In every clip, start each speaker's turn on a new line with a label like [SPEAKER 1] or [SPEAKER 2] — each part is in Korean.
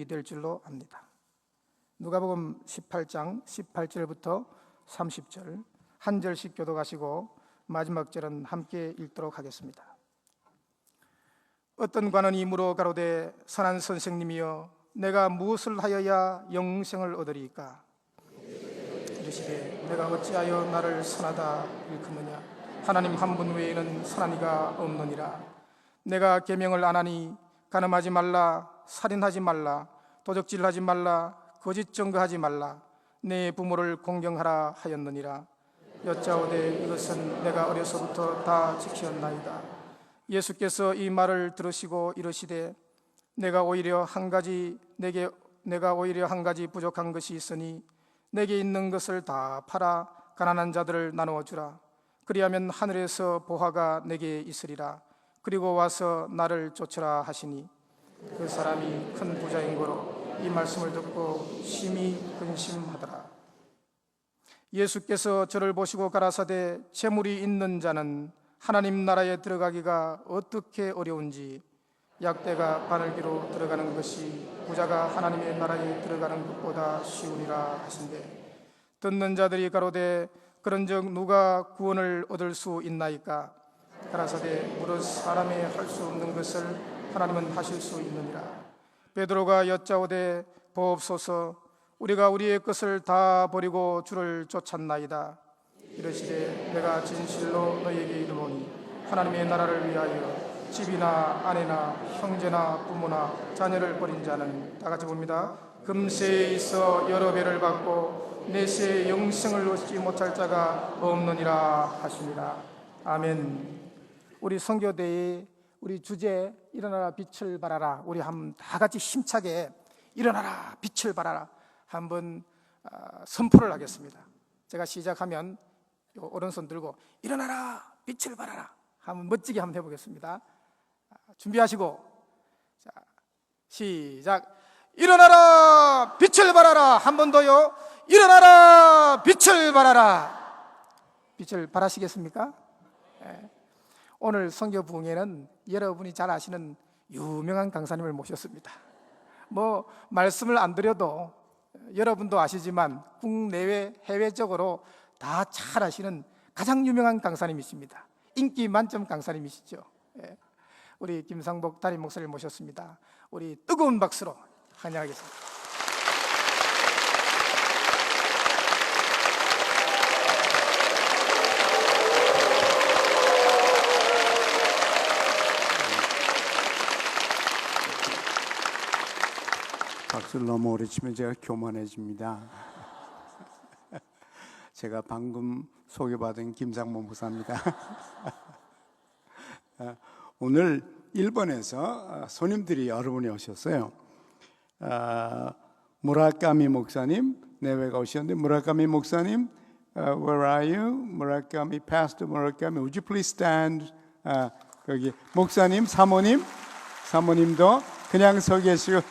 [SPEAKER 1] 유익이 될 줄로 압니다. 누가복음 18장 18절부터 30절 한 절씩 교독하시고 마지막 절은 함께 읽도록 하겠습니다. 어떤 관원이 물어 가로되 선한 선생님이여 내가 무엇을 하여야 영생을 얻으리이까? 이르시되 내가 어찌하여 나를 선하다 일컫느냐? 하나님 한 분 외에는 선한 이가 없느니라. 내가 계명을 안 하니 간음하지 말라, 살인하지 말라, 도적질하지 말라, 거짓 증거하지 말라, 내 부모를 공경하라 하였느니라. 여짜오되 이것은 내가 어려서부터 다 지켰나이다. 예수께서 이 말을 들으시고 이르시되 내가 오히려 한 가지 부족한 것이 있으니 내게 있는 것을 다 팔아 가난한 자들을 나누어 주라. 그리하면 하늘에서 보화가 내게 있으리라. 그리고 와서 나를 쫓으라 하시니 그 사람이 큰 부자인 거로 이 말씀을 듣고 심히 근심하더라. 예수께서 저를 보시고 가라사대 재물이 있는 자는 하나님 나라에 들어가기가 어떻게 어려운지 약대가 바늘기로 들어가는 것이 부자가 하나님의 나라에 들어가는 것보다 쉬우니라 하신대. 듣는 자들이 가로되 그런즉 누가 구원을 얻을 수 있나이까? 가라사대 무릇 사람이 할 수 없는 것을 하나님은 하실 수 있느니라. 베드로가 여짜오되 보옵소서 우리가 우리의 것을 다 버리고 주를 쫓았나이다. 이르시되 내가 진실로 너희에게 이르노니 하나님의 나라를 위하여 집이나 아내나 형제나 부모나 자녀를 버린 자는 다 같이 봅니다. 금세에 있어 여러 배를 받고 내세에 영생을 얻지 못할 자가 없느니라 하시니라. 아멘. 우리 선교대의 우리 주제 일어나라 빛을 발하라, 우리 한번 다 같이 힘차게 일어나라 빛을 발하라 한번 선포를 하겠습니다. 제가 시작하면 오른손 들고 일어나라 빛을 발하라 한번 멋지게 한번 해보겠습니다. 준비하시고 자, 시작. 일어나라 빛을 발하라. 한 번 더요. 일어나라 빛을 발하라. 빛을 발하시겠습니까? 네. 오늘 선교 부흥회는 여러분이 잘 아시는 유명한 강사님을 모셨습니다. 뭐 말씀을 안 드려도 여러분도 아시지만 국내외 해외적으로 다 잘 아시는 가장 유명한 강사님이십니다. 인기 만점 강사님이시죠. 예. 우리 김상복 담임 목사를 모셨습니다. 우리 뜨거운 박수로 환영하겠습니다.
[SPEAKER 2] 박수를 너무 오래 치면 제가 교만해집니다. 제가 방금 소개받은 김상복 목사입니다. 오늘 일본에서 손님들이 여러 분이 오셨어요. 무라카미 목사님, 내외가 오셨는데 무라카미 목사님, where are you? 무라카미 Pastor 무라카미, would you please stand? 거기 목사님, 사모님도 그냥 서 계시고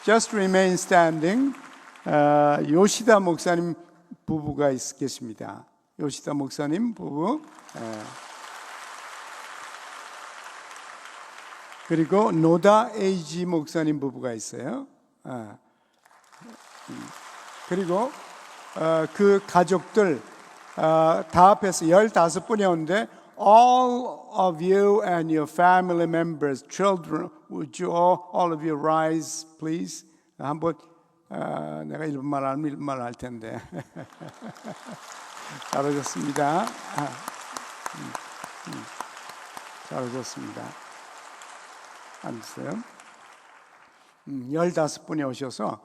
[SPEAKER 2] just remain standing. 요시다 목사님 부부가 계십니다. 요시다 목사님 부부. 그리고 노다 에이지 목사님 부부가 있어요. 그리고 그 가족들 다 합해서 15분이 오는데 all of you and your family members, children, would you all of you rise, please? 한번 내가 일본말 하면 일본말 할 텐데 잘하셨습니다. 잘하셨습니다. 앉으세요. 15분이 오셔서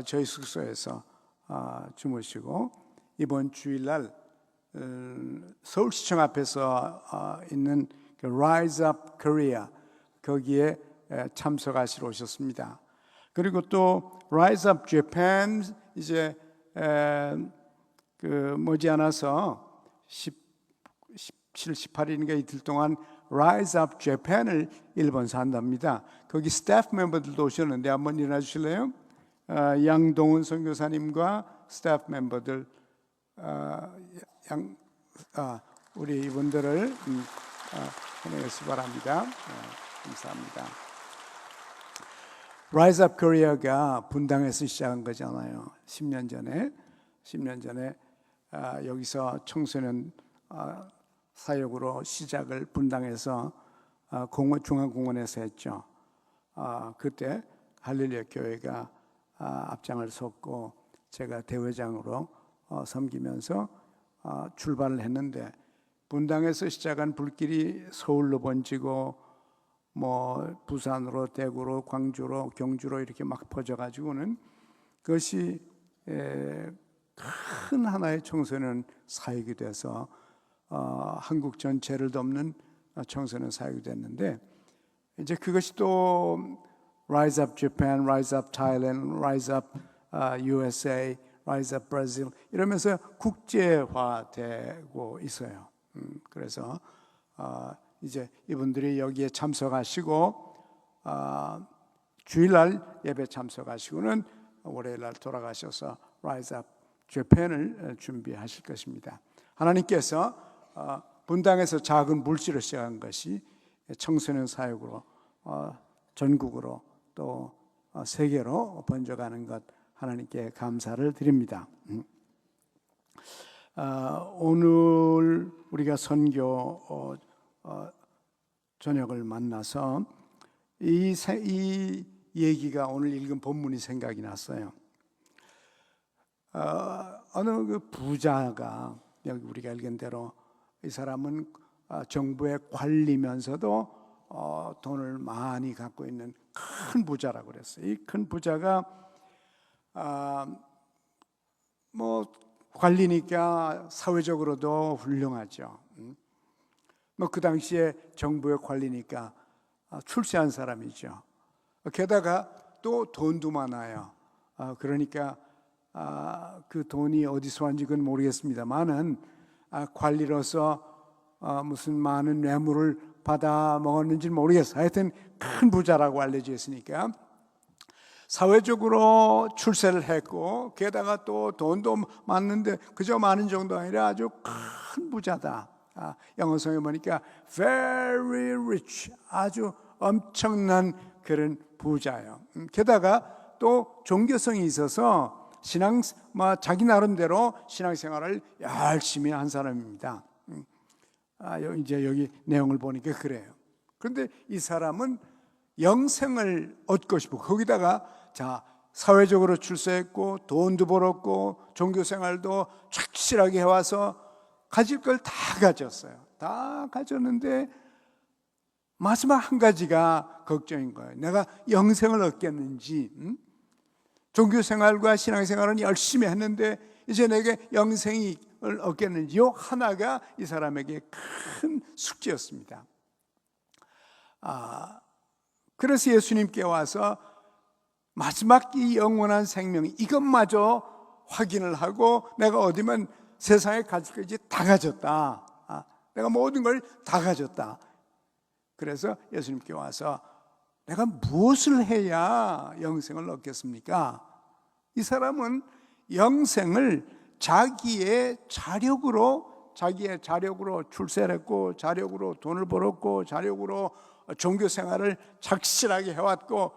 [SPEAKER 2] 저희 숙소에서 주무시고 이번 주일날 서울시청 앞에서 있는 Rise Up Korea 거기에 참석하시러 오셨습니다. 그리고 또 Rise Up Japan 이제 머지않아서 17, 18일인가 이틀 동안 Rise Up Japan을 일본에서 한답니다. 거기 스태프 멤버들도 오셨는데 한번 일어나 주실래요? 양동훈 선교사님과 스태프 멤버들 우리 이분들을 환영하시기 바랍니다. 감사합니다. Rise Up Korea가 분당에서 시작한 거잖아요. 10년 전에 여기서 청소년 사역으로 시작을 분당에서 중앙공원에서 했죠. 그때 할렐루야 교회가 앞장을 섰고 제가 대회장으로 섬기면서 출발을 했는데, 분당에서 시작한 불길이 서울로 번지고 부산으로, 대구로, 광주로, 경주로 이렇게 막 퍼져가지고는 그것이 큰 하나의 청소년 사역이 돼서 한국 전체를 덮는 청소년 사역이 됐는데, 이제 그것이 또 Rise Up Japan, Rise Up Thailand, Rise Up USA, Rise Up Brazil 이러면서 국제화되고 있어요. 그래서 이제 이분들이 여기에 참석하시고 주일날 예배 참석하시고는 월요일날 돌아가셔서 Rise Up Japan을 준비하실 것입니다. 하나님께서 분당에서 작은 물질을 시작한 것이 청소년 사역으로 전국으로 또 세계로 번져가는 것, 하나님께 감사를 드립니다. 오늘 우리가 선교 저녁을 만나서 이 얘기가 오늘 읽은 본문이 생각이 났어요. 어느 그 부자가, 여기 우리가 읽은 대로 이 사람은 정부의 관리면서도 돈을 많이 갖고 있는 큰 부자라고 그랬어요. 이 큰 부자가 관리니까 사회적으로도 훌륭하죠. 그 당시에 정부의 관리니까 출세한 사람이죠. 게다가 또 돈도 많아요. 그러니까 그 돈이 어디서 왔는지 그건 모르겠습니다만은 관리로서 무슨 많은 뇌물을 받아 먹었는지는 모르겠어요. 하여튼 큰 부자라고 알려져 있으니까 사회적으로 출세를 했고, 게다가 또 돈도 많은데 그저 많은 정도 아니라 아주 큰 부자다. 영어성에 보니까 very rich, 아주 엄청난 그런 부자예요. 게다가 또 종교성이 있어서 자기 나름대로 신앙생활을 열심히 한 사람입니다. 이제 여기 내용을 보니까 그래요. 그런데 이 사람은 영생을 얻고 싶고, 거기다가 사회적으로 출세했고 돈도 벌었고 종교생활도 착실하게 해와서 가질 걸 다 가졌어요. 다 가졌는데 마지막 한 가지가 걱정인 거예요. 내가 영생을 얻겠는지. 종교생활과 신앙생활은 열심히 했는데 이제 내게 영생을 얻겠는지, 요 하나가 이 사람에게 큰 숙제였습니다. 그래서 예수님께 와서 마지막 이 영원한 생명, 이것마저 확인을 하고 내가 얻으면 세상에 가질 것이 다 가졌다. 내가 모든 걸 다 가졌다. 그래서 예수님께 와서 내가 무엇을 해야 영생을 얻겠습니까? 이 사람은 영생을 자기의 자력으로 출세를 했고, 자력으로 돈을 벌었고, 자력으로 종교생활을 착실하게 해왔고,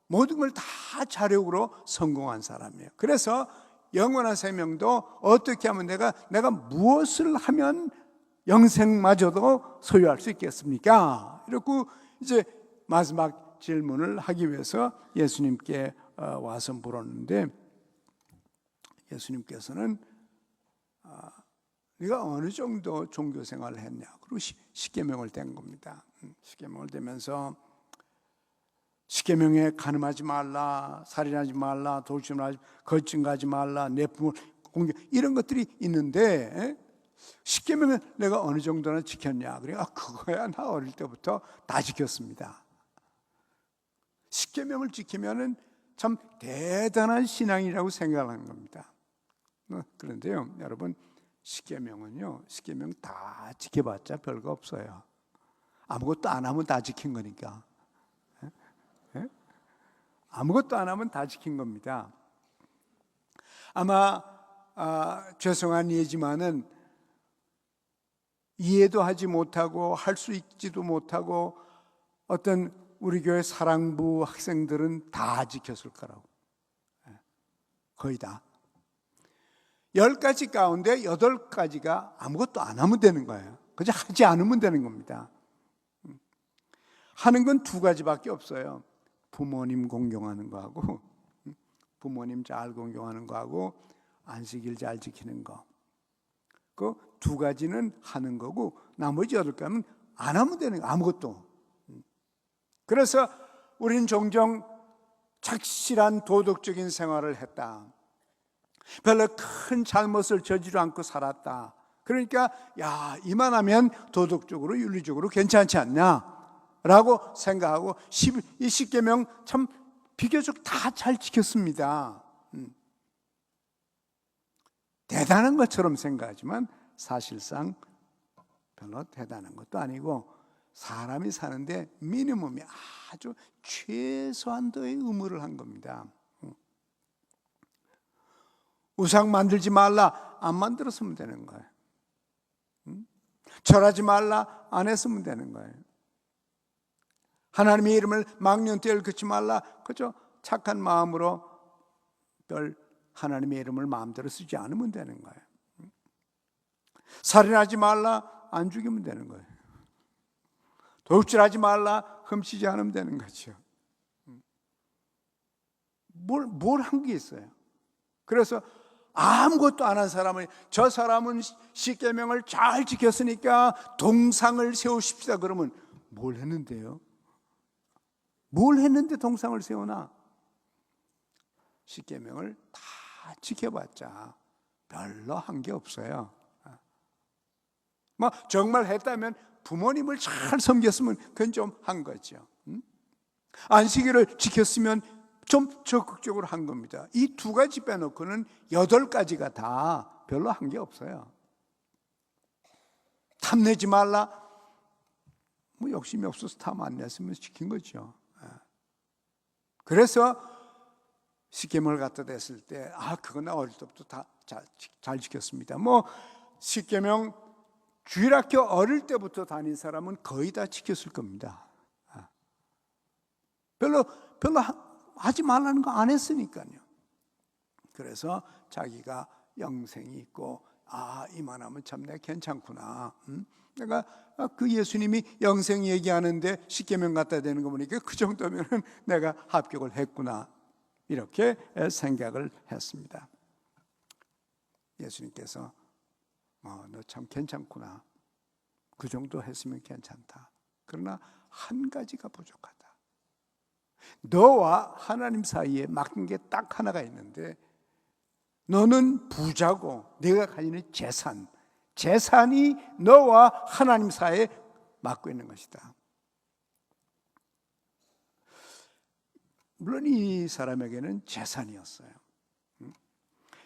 [SPEAKER 2] 모든 걸 다 자력으로 성공한 사람이에요. 그래서 영원한 생명도 어떻게 하면 내가 무엇을 하면 영생마저도 소유할 수 있겠습니까? 이렇게 이제 마지막 질문을 하기 위해서 예수님께 와서 물었는데, 예수님께서는 네가 어느 정도 종교생활을 했냐? 그리고 십계명을 댄 겁니다. 십계명을 대면서 십계명에 간음하지 말라, 살인하지 말라, 돌침하지, 거짓증가하지 말라, 내 부모를 공격, 이런 것들이 있는데 십계명은 내가 어느 정도나 지켰냐? 그래, 그거야 나 어릴 때부터 다 지켰습니다. 십계명을 지키면은 참 대단한 신앙이라고 생각하는 겁니다. 그런데요, 여러분, 십계명 다 지켜봤자 별거 없어요. 아무것도 안 하면 다 지킨 거니까. 아무것도 안 하면 다 지킨 겁니다. 아마 죄송한 예지만은 이해도 하지 못하고 할 수 있지도 못하고 어떤 우리 교회 사랑부 학생들은 다 지켰을 거라고. 거의 다. 10가지 가운데 8가지가 아무것도 안 하면 되는 거예요. 그저 하지 않으면 되는 겁니다. 하는 건 2가지밖에 없어요. 부모님 공경하는 거하고, 부모님 잘 공경하는 거하고, 안식일 잘 지키는 거. 그 2가지는 하는 거고, 나머지 8가지는 안 하면 되는 거, 아무것도. 그래서 우린 종종 착실한 도덕적인 생활을 했다. 별로 큰 잘못을 저지르지 않고 살았다. 그러니까 이만하면 도덕적으로 윤리적으로 괜찮지 않냐 라고 생각하고 이 10계명 참 비교적 다 잘 지켰습니다. 대단한 것처럼 생각하지만 사실상 별로 대단한 것도 아니고, 사람이 사는데 미니멈이 아주 최소한도의 의무를 한 겁니다. 우상 만들지 말라, 안 만들었으면 되는 거예요. 절하지 말라, 안 했으면 되는 거예요. 하나님의 이름을 망령되을 긋지 말라, 그저 착한 마음으로 별 하나님의 이름을 마음대로 쓰지 않으면 되는 거예요. 살인하지 말라, 안 죽이면 되는 거예요. 도둑질하지 말라, 훔치지 않으면 되는 거죠. 뭘 한 게 있어요? 그래서 아무것도 안 한 사람은, 저 사람은 10계명을 잘 지켰으니까 동상을 세우십시다 그러면 뭘 했는데요? 뭘 했는데 동상을 세우나? 10계명을 다 지켜봤자 별로 한 게 없어요. 뭐 정말 했다면 부모님을 잘 섬겼으면 그건 좀 한 거죠. 안식일을 지켰으면 좀 적극적으로 한 겁니다. 이 2가지 빼놓고는 8가지가 다 별로 한 게 없어요. 탐내지 말라, 뭐 욕심이 없어서 탐 안 냈으면 지킨 거죠. 그래서 10계명을 갖다 댔을 때 그건 나 어릴 때부터 다 잘 지켰습니다. 뭐 10계명 주일학교 어릴 때부터 다닌 사람은 거의 다 지켰을 겁니다. 별로 하지 말라는 거 안 했으니까요. 그래서 자기가 영생이 있고 이만하면 참 내가 괜찮구나. 내가 그 예수님이 영생 얘기하는데 10계명 갖다 대는 거 보니까 그 정도면 내가 합격을 했구나, 이렇게 생각을 했습니다. 예수님께서 너 참 괜찮구나, 그 정도 했으면 괜찮다. 그러나 한 가지가 부족하다. 너와 하나님 사이에 맡긴 게 딱 하나가 있는데, 너는 부자고 내가 가지는 재산이 너와 하나님 사이에 맡고 있는 것이다. 물론 이 사람에게는 재산이었어요.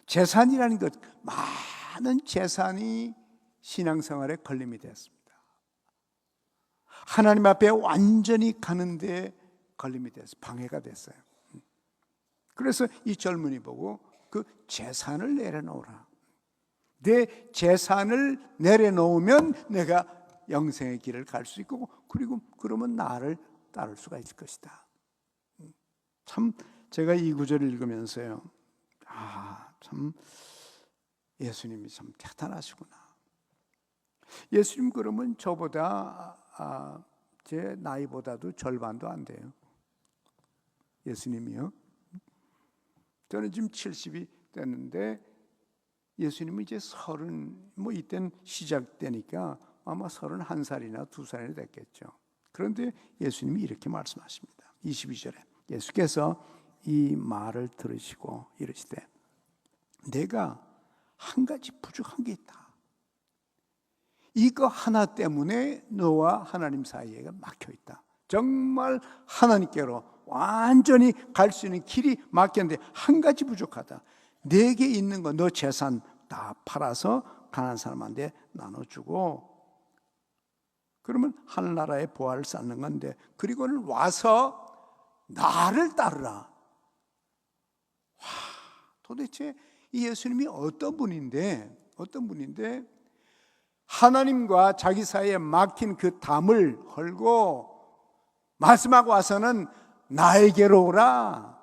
[SPEAKER 2] 재산이라는 것, 많은 재산이 신앙생활에 걸림이 됐습니다. 하나님 앞에 완전히 가는데 걸림이 돼서 방해가 됐어요. 그래서 이 젊은이 보고 그 재산을 내려놓으라. 내 재산을 내려놓으면 내가 영생의 길을 갈 수 있고, 그리고 그러면 나를 따를 수가 있을 것이다. 참 제가 이 구절을 읽으면서요, 참 예수님이 참 대단하시구나. 예수님 그러면 저보다 제 나이보다도 절반도 안 돼요. 예수님이요. 저는 지금 70이 됐는데 예수님은 이제 30, 뭐 이때는 시작되니까 아마 31살이나 2살이나 됐겠죠. 그런데 예수님이 이렇게 말씀하십니다. 22절에 예수께서 이 말을 들으시고 이르시되 내가 한 가지 부족한 게 있다. 이거 하나 때문에 너와 하나님 사이에 막혀 있다. 정말 하나님께로 완전히 갈 수 있는 길이 막혔는데 한 가지 부족하다. 내게 있는 거, 너 재산 다 팔아서 가난한 사람한테 나눠주고, 그러면 하늘나라의 보화를 쌓는 건데, 그리고는 와서 나를 따르라. 도대체 이 예수님이 어떤 분인데 하나님과 자기 사이에 막힌 그 담을 헐고 마지막 와서는 나에게로 오라.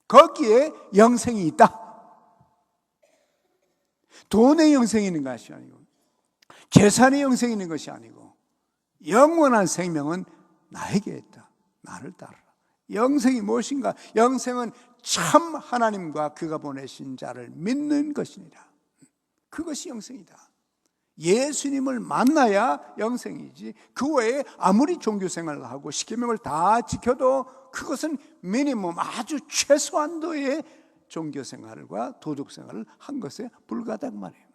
[SPEAKER 2] 거기에 영생이 있다. 돈의 영생이 있는 것이 아니고, 재산의 영생이 있는 것이 아니고, 영원한 생명은 나에게 있다. 나를 따르라. 영생이 무엇인가? 영생은 참 하나님과 그가 보내신 자를 믿는 것이니라. 그것이 영생이다. 예수님을 만나야 영생이지, 그 외에 아무리 종교생활을 하고 십계명을 다 지켜도 그것은 미니멈, 아주 최소한도의 종교생활과 도덕생활을 한 것에 불과하단 말이에요.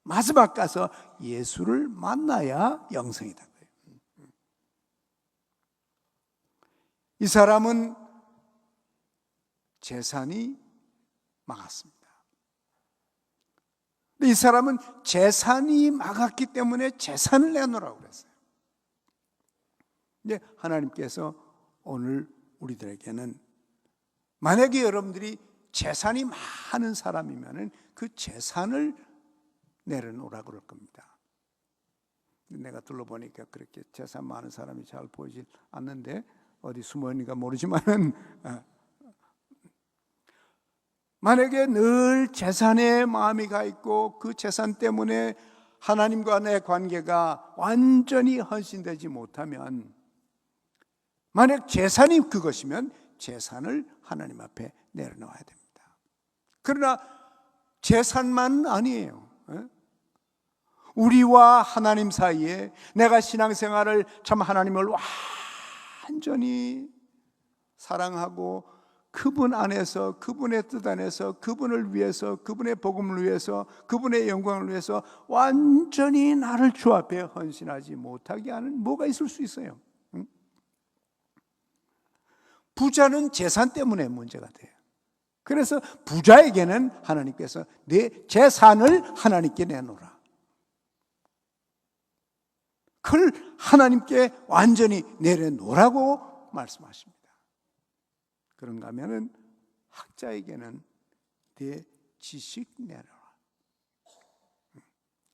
[SPEAKER 2] 마지막 가서 예수를 만나야 영생이다. 이 사람은 재산이 막았습니다. 이 사람은 재산이 막았기 때문에 재산을 내놓으라고 그랬어요. 이제 하나님께서 오늘 우리들에게는, 만약에 여러분들이 재산이 많은 사람이면 그 재산을 내려놓으라고 그럴 겁니다. 내가 둘러보니까 그렇게 재산 많은 사람이 잘 보이질 않는데, 어디 숨어있는가 모르지만은, 만약에 늘 재산에 마음이 가 있고 그 재산 때문에 하나님과 내 관계가 완전히 헌신되지 못하면, 만약 재산이 그것이면 재산을 하나님 앞에 내려놓아야 됩니다. 그러나 재산만 아니에요. 우리와 하나님 사이에 내가 신앙생활을 참 하나님을 완전히 사랑하고 그분 안에서, 그분의 뜻 안에서, 그분을 위해서, 그분의 복음을 위해서, 그분의 영광을 위해서 완전히 나를 주 앞에 헌신하지 못하게 하는 뭐가 있을 수 있어요? 부자는 재산 때문에 문제가 돼요. 그래서 부자에게는 하나님께서 내 재산을 하나님께 내놓으라, 그걸 하나님께 완전히 내려놓으라고 말씀하십니다. 그런가 하면은 학자에게는 내 지식 내려라.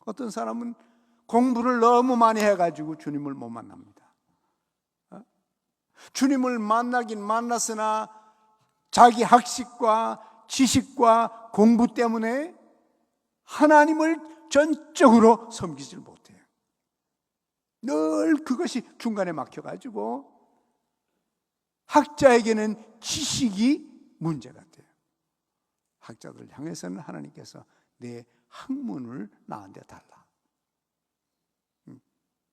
[SPEAKER 2] 어떤 사람은 공부를 너무 많이 해가지고 주님을 못 만납니다. 주님을 만나긴 만났으나 자기 학식과 지식과 공부 때문에 하나님을 전적으로 섬기질 못해요. 늘 그것이 중간에 막혀가지고 학자에게는 지식이 문제가 돼요. 학자들을 향해서는 하나님께서 내 학문을 나한테 달라,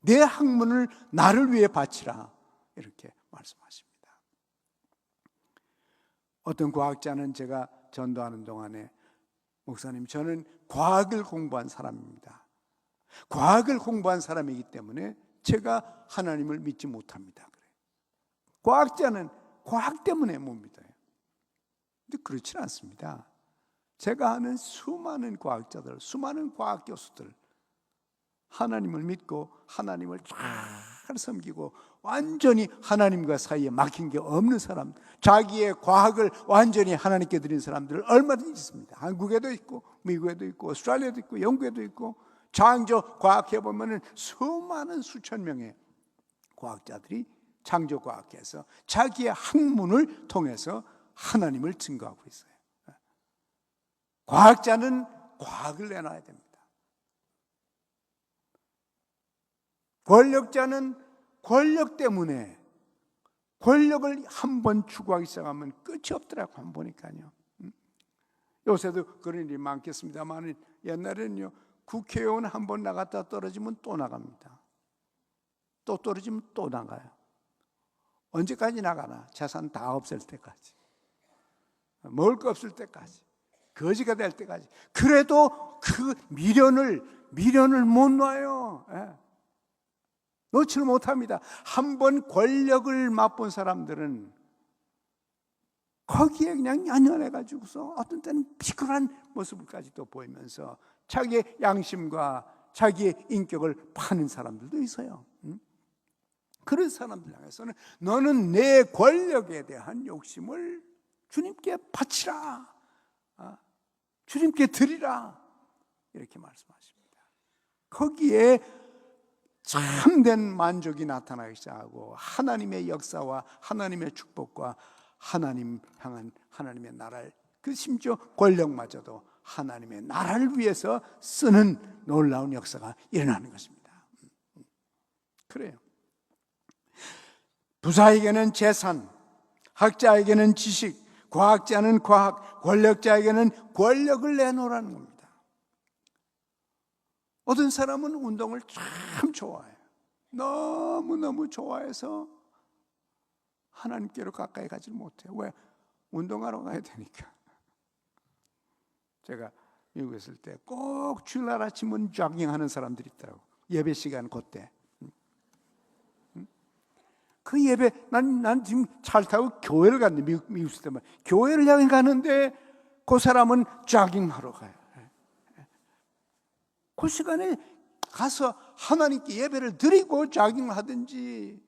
[SPEAKER 2] 내 학문을 나를 위해 바치라, 이렇게 말씀하십니다. 어떤 과학자는 제가 전도하는 동안에, 목사님, 저는 과학을 공부한 사람입니다. 과학을 공부한 사람이기 때문에 제가 하나님을 믿지 못합니다. 그래. 과학자는 과학 때문에 못 믿어요. 근데 그렇지 않습니다. 제가 아는 수많은 과학자들, 수많은 과학 교수들, 하나님을 믿고 하나님을 잘 섬기고 완전히 하나님과 사이에 막힌 게 없는 사람, 자기의 과학을 완전히 하나님께 드린 사람들 얼마든지 있습니다. 한국에도 있고 미국에도 있고 오스트레일리아도 있고 영국에도 있고, 창조 과학회 보면은 수많은 수천 명의 과학자들이 창조과학에서 자기의 학문을 통해서 하나님을 증거하고 있어요. 과학자는 과학을 내놔야 됩니다. 권력자는 권력 때문에, 권력을 한번 추구하기 시작하면 끝이 없더라고. 한번 보니까요. 요새도 그런 일이 많겠습니다만, 옛날에는요, 국회의원 한번 나갔다 떨어지면 또 나갑니다. 또 떨어지면 또 나가요. 언제까지 나가나? 재산 다 없앨 때까지, 먹을 거 없을 때까지, 거지가 될 때까지. 그래도 그 미련을 못 놔요. 놓지를 못합니다. 한번 권력을 맛본 사람들은 거기에 그냥 연연해가지고서 어떤 때는 비굴한 모습까지도 보이면서 자기의 양심과 자기의 인격을 파는 사람들도 있어요. 그런 사람들 향해서는 너는 내 권력에 대한 욕심을 주님께 바치라, 주님께 드리라, 이렇게 말씀하십니다. 거기에 참된 만족이 나타나기 시작하고 하나님의 역사와 하나님의 축복과 하나님 향한 하나님의 나라를, 그 심지어 권력마저도 하나님의 나라를 위해서 쓰는 놀라운 역사가 일어나는 것입니다. 그래요. 부자에게는 재산, 학자에게는 지식, 과학자는 과학, 권력자에게는 권력을 내놓으라는 겁니다. 어떤 사람은 운동을 참 좋아해요. 너무너무 좋아해서 하나님께로 가까이 가지 못해요. 왜? 운동하러 가야 되니까. 제가 미국에 있을 때 꼭 주일날 아침은 조깅하는 사람들이 있더라고. 예배 시간 그때. 그 예배, 난 지금 차를 타고 교회를 갔는데, 미국 있을 때만 교회를 향해 가는데 그 사람은 조깅하러 가요. 그 시간에 가서 하나님께 예배를 드리고 조깅을 하든지,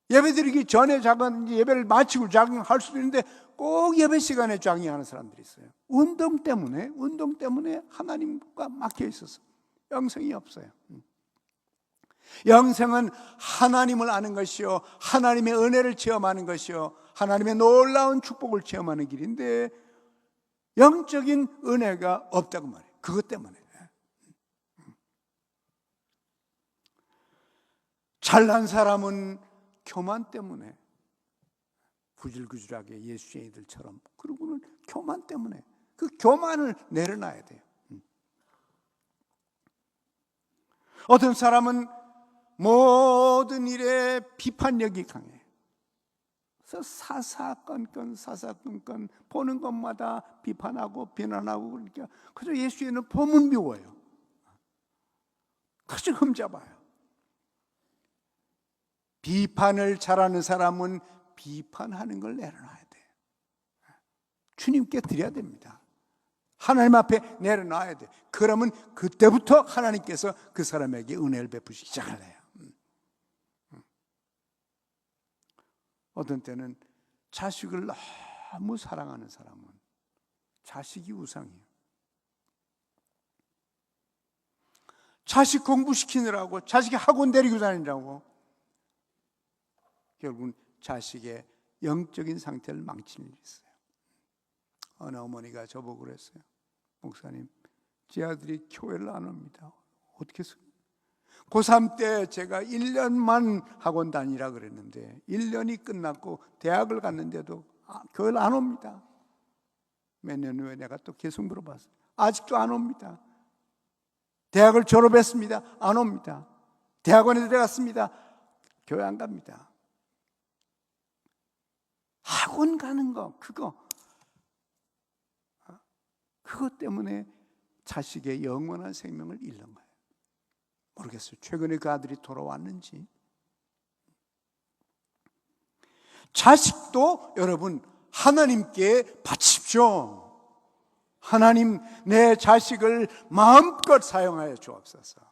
[SPEAKER 2] 예배 드리기 전에 자든지 예배를 마치고 조깅할 수도 있는데 꼭 예배 시간에 조깅하는 사람들이 있어요. 운동 때문에 하나님과 막혀 있어서 영성이 없어요. 영성은 하나님을 아는 것이요, 하나님의 은혜를 체험하는 것이요, 하나님의 놀라운 축복을 체험하는 길인데 영적인 은혜가 없다고 말해요. 그것 때문에. 잘난 사람은 교만 때문에 구질구질하게 예수쟁이들처럼, 그리고는 교만 때문에, 그 교만을 내려놔야 돼요. 어떤 사람은 모든 일에 비판력이 강해요. 그래서 사사건건 보는 것마다 비판하고 비난하고, 그러니까 그저 예수에는 보면 미워요. 그저 흠잡아요. 비판을 잘하는 사람은 비판하는 걸 내려놔야 돼요. 주님께 드려야 됩니다. 하나님 앞에 내려놔야 돼요. 그러면 그때부터 하나님께서 그 사람에게 은혜를 베푸시기 시작하래요. 어떤 때는 자식을 너무 사랑하는 사람은 자식이 우상이에요. 자식 공부시키느라고, 자식 학원 데리고 다니느라고 결국은 자식의 영적인 상태를 망치는 일이 있어요. 어느 어머니가 저보고 그랬어요. 목사님, 제 아들이 교회를 안 옵니다. 어떻게 해서? 고3 때 제가 1년만 학원 다니라 그랬는데 1년이 끝났고 대학을 갔는데도 교회를 안 옵니다. 몇 년 후에 내가 또 계속 물어봤어요. 아직도 안 옵니다. 대학을 졸업했습니다. 안 옵니다. 대학원에 들어갔습니다. 교회 안 갑니다. 학원 가는 거, 그것 때문에 자식의 영원한 생명을 잃는 거예요. 모르겠어요. 최근에 그 아들이 돌아왔는지. 자식도 여러분 하나님께 바치십시오. 하나님, 내 자식을 마음껏 사용하여 주옵소서.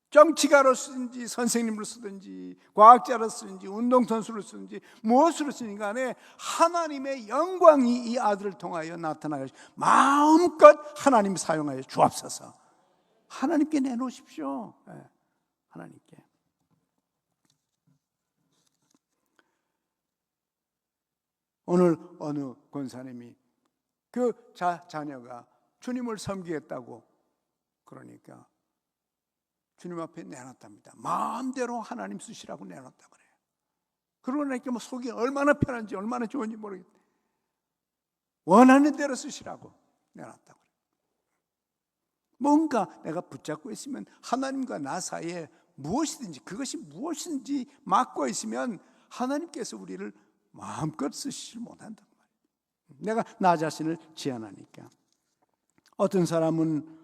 [SPEAKER 2] 정치가로 쓰든지 선생님으로 쓰든지 과학자로 쓰든지 운동선수로 쓰든지 무엇으로 쓰든지 간에 하나님의 영광이 이 아들을 통하여 나타나서 마음껏 하나님 사용하여 주옵소서. 하나님께 내놓으십시오. 네, 하나님께. 오늘 어느 권사님이 그 자녀가 주님을 섬기겠다고 그러니까 주님 앞에 내놨답니다. 마음대로 하나님 쓰시라고 내놨다 그래요. 그러고 나니까 뭐 속이 얼마나 편한지 얼마나 좋은지 모르겠대. 원하는 대로 쓰시라고 내놨다 그래요. 뭔가 내가 붙잡고 있으면 하나님과 나 사이에 무엇이든지, 그것이 무엇인지 막고 있으면 하나님께서 우리를 마음껏 쓰시지 못한단 말이에요. 내가 나 자신을 제한하니까. 어떤 사람은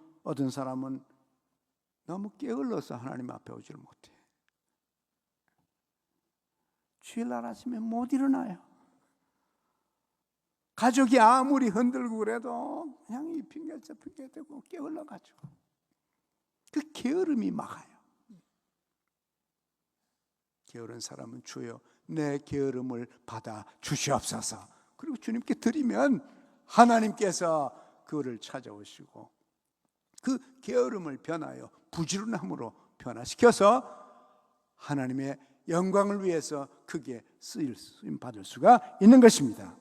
[SPEAKER 2] 너무 게을러서 하나님 앞에 오지를 못해. 주일날 아침에 못 일어나요. 가족이 아무리 흔들고 그래도 그냥 이 핑계 저 핑계 대고 게을러가지고 그 게으름이 막아요. 게으른 사람은 주여 내 게으름을 받아 주시옵소서. 그리고 주님께 드리면 하나님께서 그를 찾아오시고 그 게으름을 변하여 부지런함으로 변화시켜서 하나님의 영광을 위해서 크게 쓰임 받을 수가 있는 것입니다.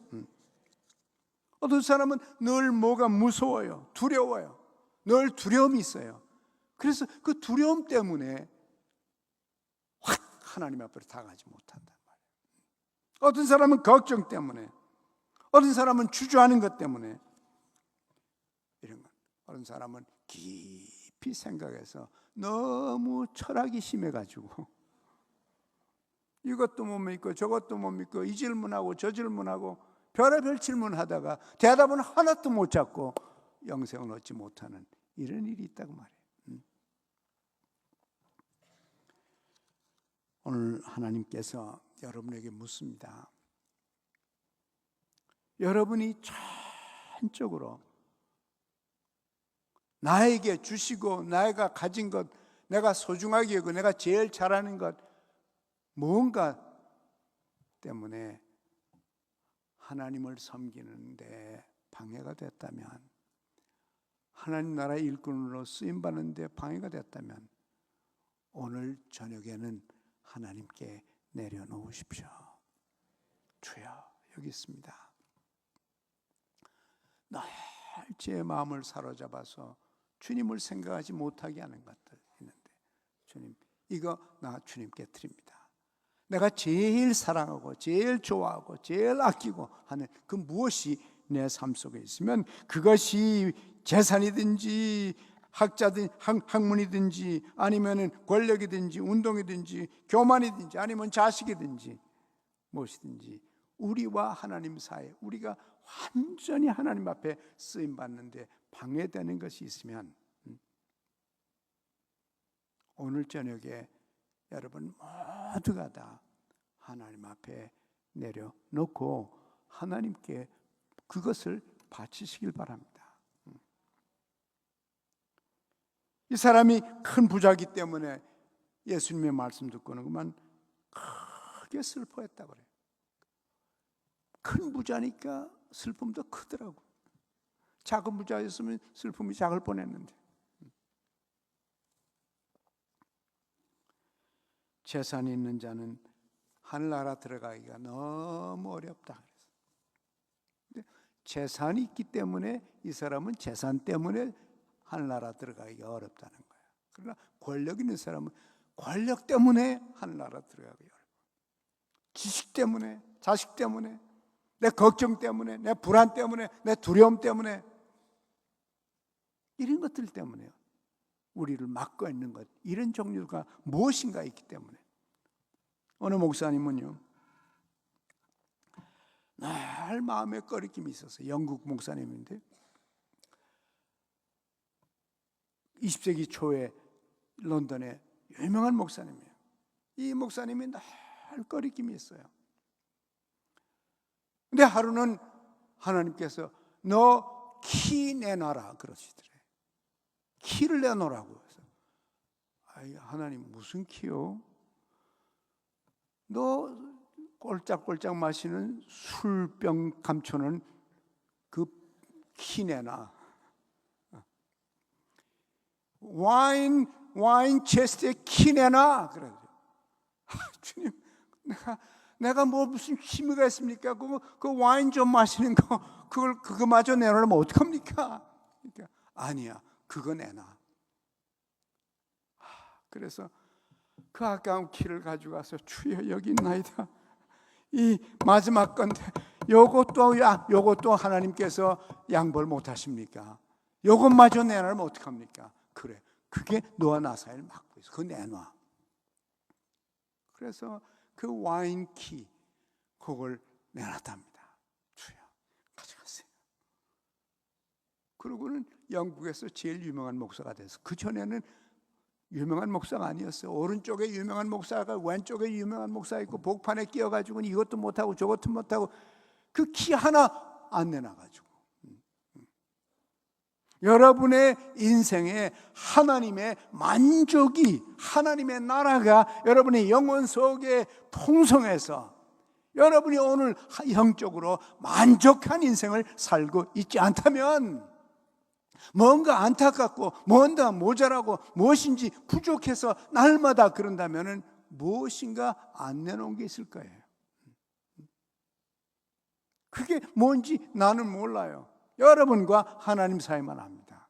[SPEAKER 2] 어떤 사람은 늘 뭐가 무서워요, 두려워요. 늘 두려움이 있어요. 그래서 그 두려움 때문에 확 하나님 앞으로 다가가지 못한단 말이에요. 어떤 사람은 걱정 때문에, 어떤 사람은 주저하는 것 때문에, 이런 것. 어떤 사람은 깊이 생각해서 너무 철학이 심해가지고 이것도 못 믿고 저것도 못 믿고 이 질문하고 저 질문하고 별의별 질문하다가 대답은 하나도 못 잡고 영생을 얻지 못하는 이런 일이 있다고 말해요. 오늘 하나님께서 여러분에게 묻습니다. 여러분이 전적으로 나에게 주시고 내가 가진 것, 내가 소중하게 여기고 내가 제일 잘하는 것 뭔가 때문에 하나님을 섬기는데 방해가 됐다면, 하나님 나라 일꾼으로 쓰임받는데 방해가 됐다면 오늘 저녁에는 하나님께 내려놓으십시오. 주여 여기 있습니다. 늘 제 마음을 사로잡아서 주님을 생각하지 못하게 하는 것들 있는데, 주님 이거 나 주님께 드립니다. 내가 제일 사랑하고 제일 좋아하고 제일 아끼고 하는 그 무엇이 내 삶 속에 있으면 그것이 재산이든지 학문이든지 아니면 권력이든지 운동이든지 교만이든지 아니면 자식이든지 무엇이든지 우리와 하나님 사이, 우리가 완전히 하나님 앞에 쓰임받는데 방해되는 것이 있으면 오늘 저녁에 여러분 모두가 다 하나님 앞에 내려놓고 하나님께 그것을 바치시길 바랍니다. 이 사람이 큰 부자기 때문에 예수님의 말씀 듣고는 그만 크게 슬퍼했다고 그래요. 큰 부자니까 슬픔도 크더라고. 작은 부자였으면 슬픔이 작을 뻔했는데. 재산이 있는 자는 하늘나라 들어가기가 너무 어렵다. 근데 재산이 있기 때문에 이 사람은 재산 때문에 하늘나라 들어가기가 어렵다는 거예요. 그러나 권력 있는 사람은 권력 때문에 하늘나라 들어가기 어려워요. 지식 때문에, 자식 때문에, 내 걱정 때문에, 내 불안 때문에, 내 두려움 때문에, 이런 것들 때문에요. 우리를 막고 있는 것, 이런 종류가 무엇인가 있기 때문에. 어느 목사님은요, 늘 마음에 꺼리낌이 있었어요. 영국 목사님인데 20세기 초에 런던에 유명한 목사님이에요. 이 목사님이 늘 꺼리낌이 있어요. 근데 하루는 하나님께서 너 키 내놔라 그러시더래요. 키를 내놓으라고 해서, 아이 하나님 무슨 키요? 너 꼴짝꼴짝 마시는 술병 감추는 그 키 내놔. 와인 체스트에 키 내놔. 그래요. 주님, 내가 뭐 무슨 취미가 있습니까? 그 와인 좀 마시는 거 그거마저 내놓으면 어떡합니까? 그러니까, 아니야, 그거 내놔. 그래서 그 아까운 키를 가져가서 주여 여기 있나이다. 이 마지막 건데 요것도 하나님께서 양보를 못 하십니까? 요것마저 내놓으면 어떡합니까? 그래, 그게 너와 나 사이를 막고 있어. 그거 내놔. 그래서 그 와인 키 그걸 내놨답니다. 주여 가져가세요. 그러고는 영국에서 제일 유명한 목사가 됐어. 그 전에는 유명한 목사가 아니었어요. 오른쪽에 유명한 목사가, 왼쪽에 유명한 목사가 있고 복판에 끼어가지고 이것도 못하고 저것도 못하고 그 키 하나 안 내놔가지고. 여러분의 인생에 하나님의 만족이, 하나님의 나라가 여러분의 영혼 속에 풍성해서 여러분이 오늘 영적으로 만족한 인생을 살고 있지 않다면 뭔가 안타깝고 뭔가 모자라고 무엇인지 부족해서 날마다 그런다면 무엇인가 안 내놓은 게 있을 거예요. 그게 뭔지 나는 몰라요. 여러분과 하나님 사이만 합니다.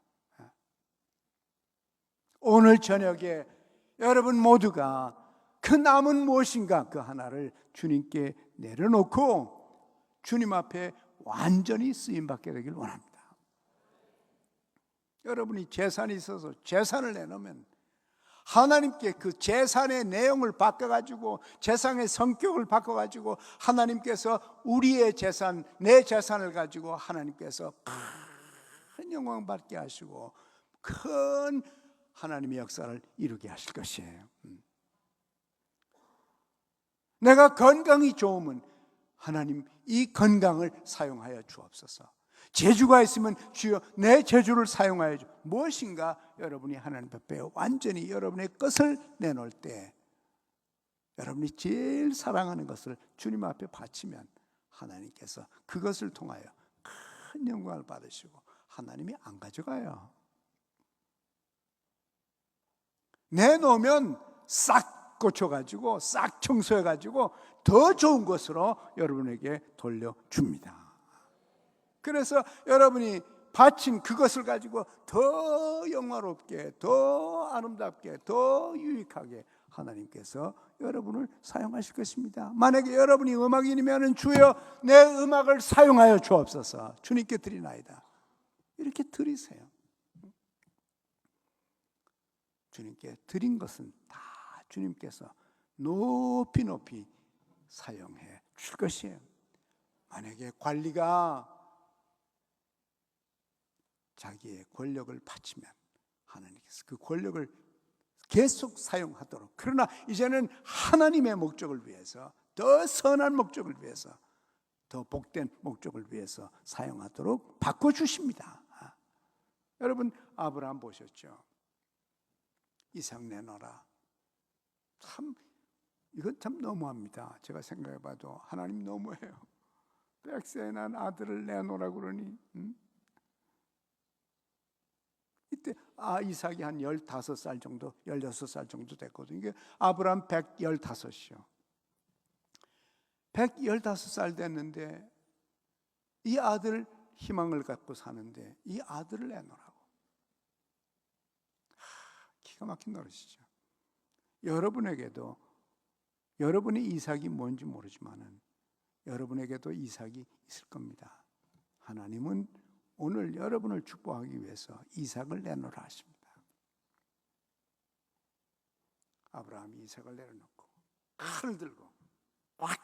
[SPEAKER 2] 오늘 저녁에 여러분 모두가 그 남은 무엇인가 그 하나를 주님께 내려놓고 주님 앞에 완전히 쓰임받게 되길 원합니다. 여러분이 재산이 있어서 재산을 내놓으면 하나님께 그 재산의 내용을 바꿔가지고 재산의 성격을 바꿔가지고 하나님께서 우리의 재산, 내 재산을 가지고 하나님께서 큰 영광 받게 하시고 큰 하나님의 역사를 이루게 하실 것이에요. 내가 건강이 좋으면 하나님 이 건강을 사용하여 주옵소서. 재주가 있으면 주여 내 재주를 사용하여 주. 무엇인가 여러분이 하나님 앞에 완전히 여러분의 것을 내놓을 때 여러분이 제일 사랑하는 것을 주님 앞에 바치면 하나님께서 그것을 통하여 큰 영광을 받으시고 하나님이 안 가져가요. 내놓으면 싹 고쳐가지고 싹 청소해가지고 더 좋은 것으로 여러분에게 돌려줍니다. 그래서 여러분이 바친 그것을 가지고 더 영화롭게, 더 아름답게, 더 유익하게 하나님께서 여러분을 사용하실 것입니다. 만약에 여러분이 음악인이면 주여 내 음악을 사용하여 주옵소서. 주님께 드리나이다. 이렇게 드리세요. 주님께 드린 것은 다 주님께서 높이 높이 사용해 줄 것이에요. 만약에 관리가 자기의 권력을 바치면 하나님께서 그 권력을 계속 사용하도록, 그러나 이제는 하나님의 목적을 위해서, 더 선한 목적을 위해서, 더 복된 목적을 위해서 사용하도록 바꿔주십니다. 여러분 아브라함 보셨죠? 이삭 내놔라. 참 이건 참 너무합니다. 제가 생각해봐도 하나님 너무해요. 100세 난 아들을 내놓으라 그러니 이때 이삭이 한 15살 정도 16살 정도 됐거든요. 이게 아브라함 115이요 115살 됐는데 이 아들 희망을 갖고 사는데 이 아들을 내놓으라고. 기가 막힌 노릇이죠. 여러분에게도 여러분의 이삭이 뭔지 모르지만은 여러분에게도 이삭이 있을 겁니다. 하나님은 오늘 여러분을 축복하기 위해서 이삭을 내놓으라 하십니다. 아브라함이 이삭을 내려놓고 칼을 들고 꽉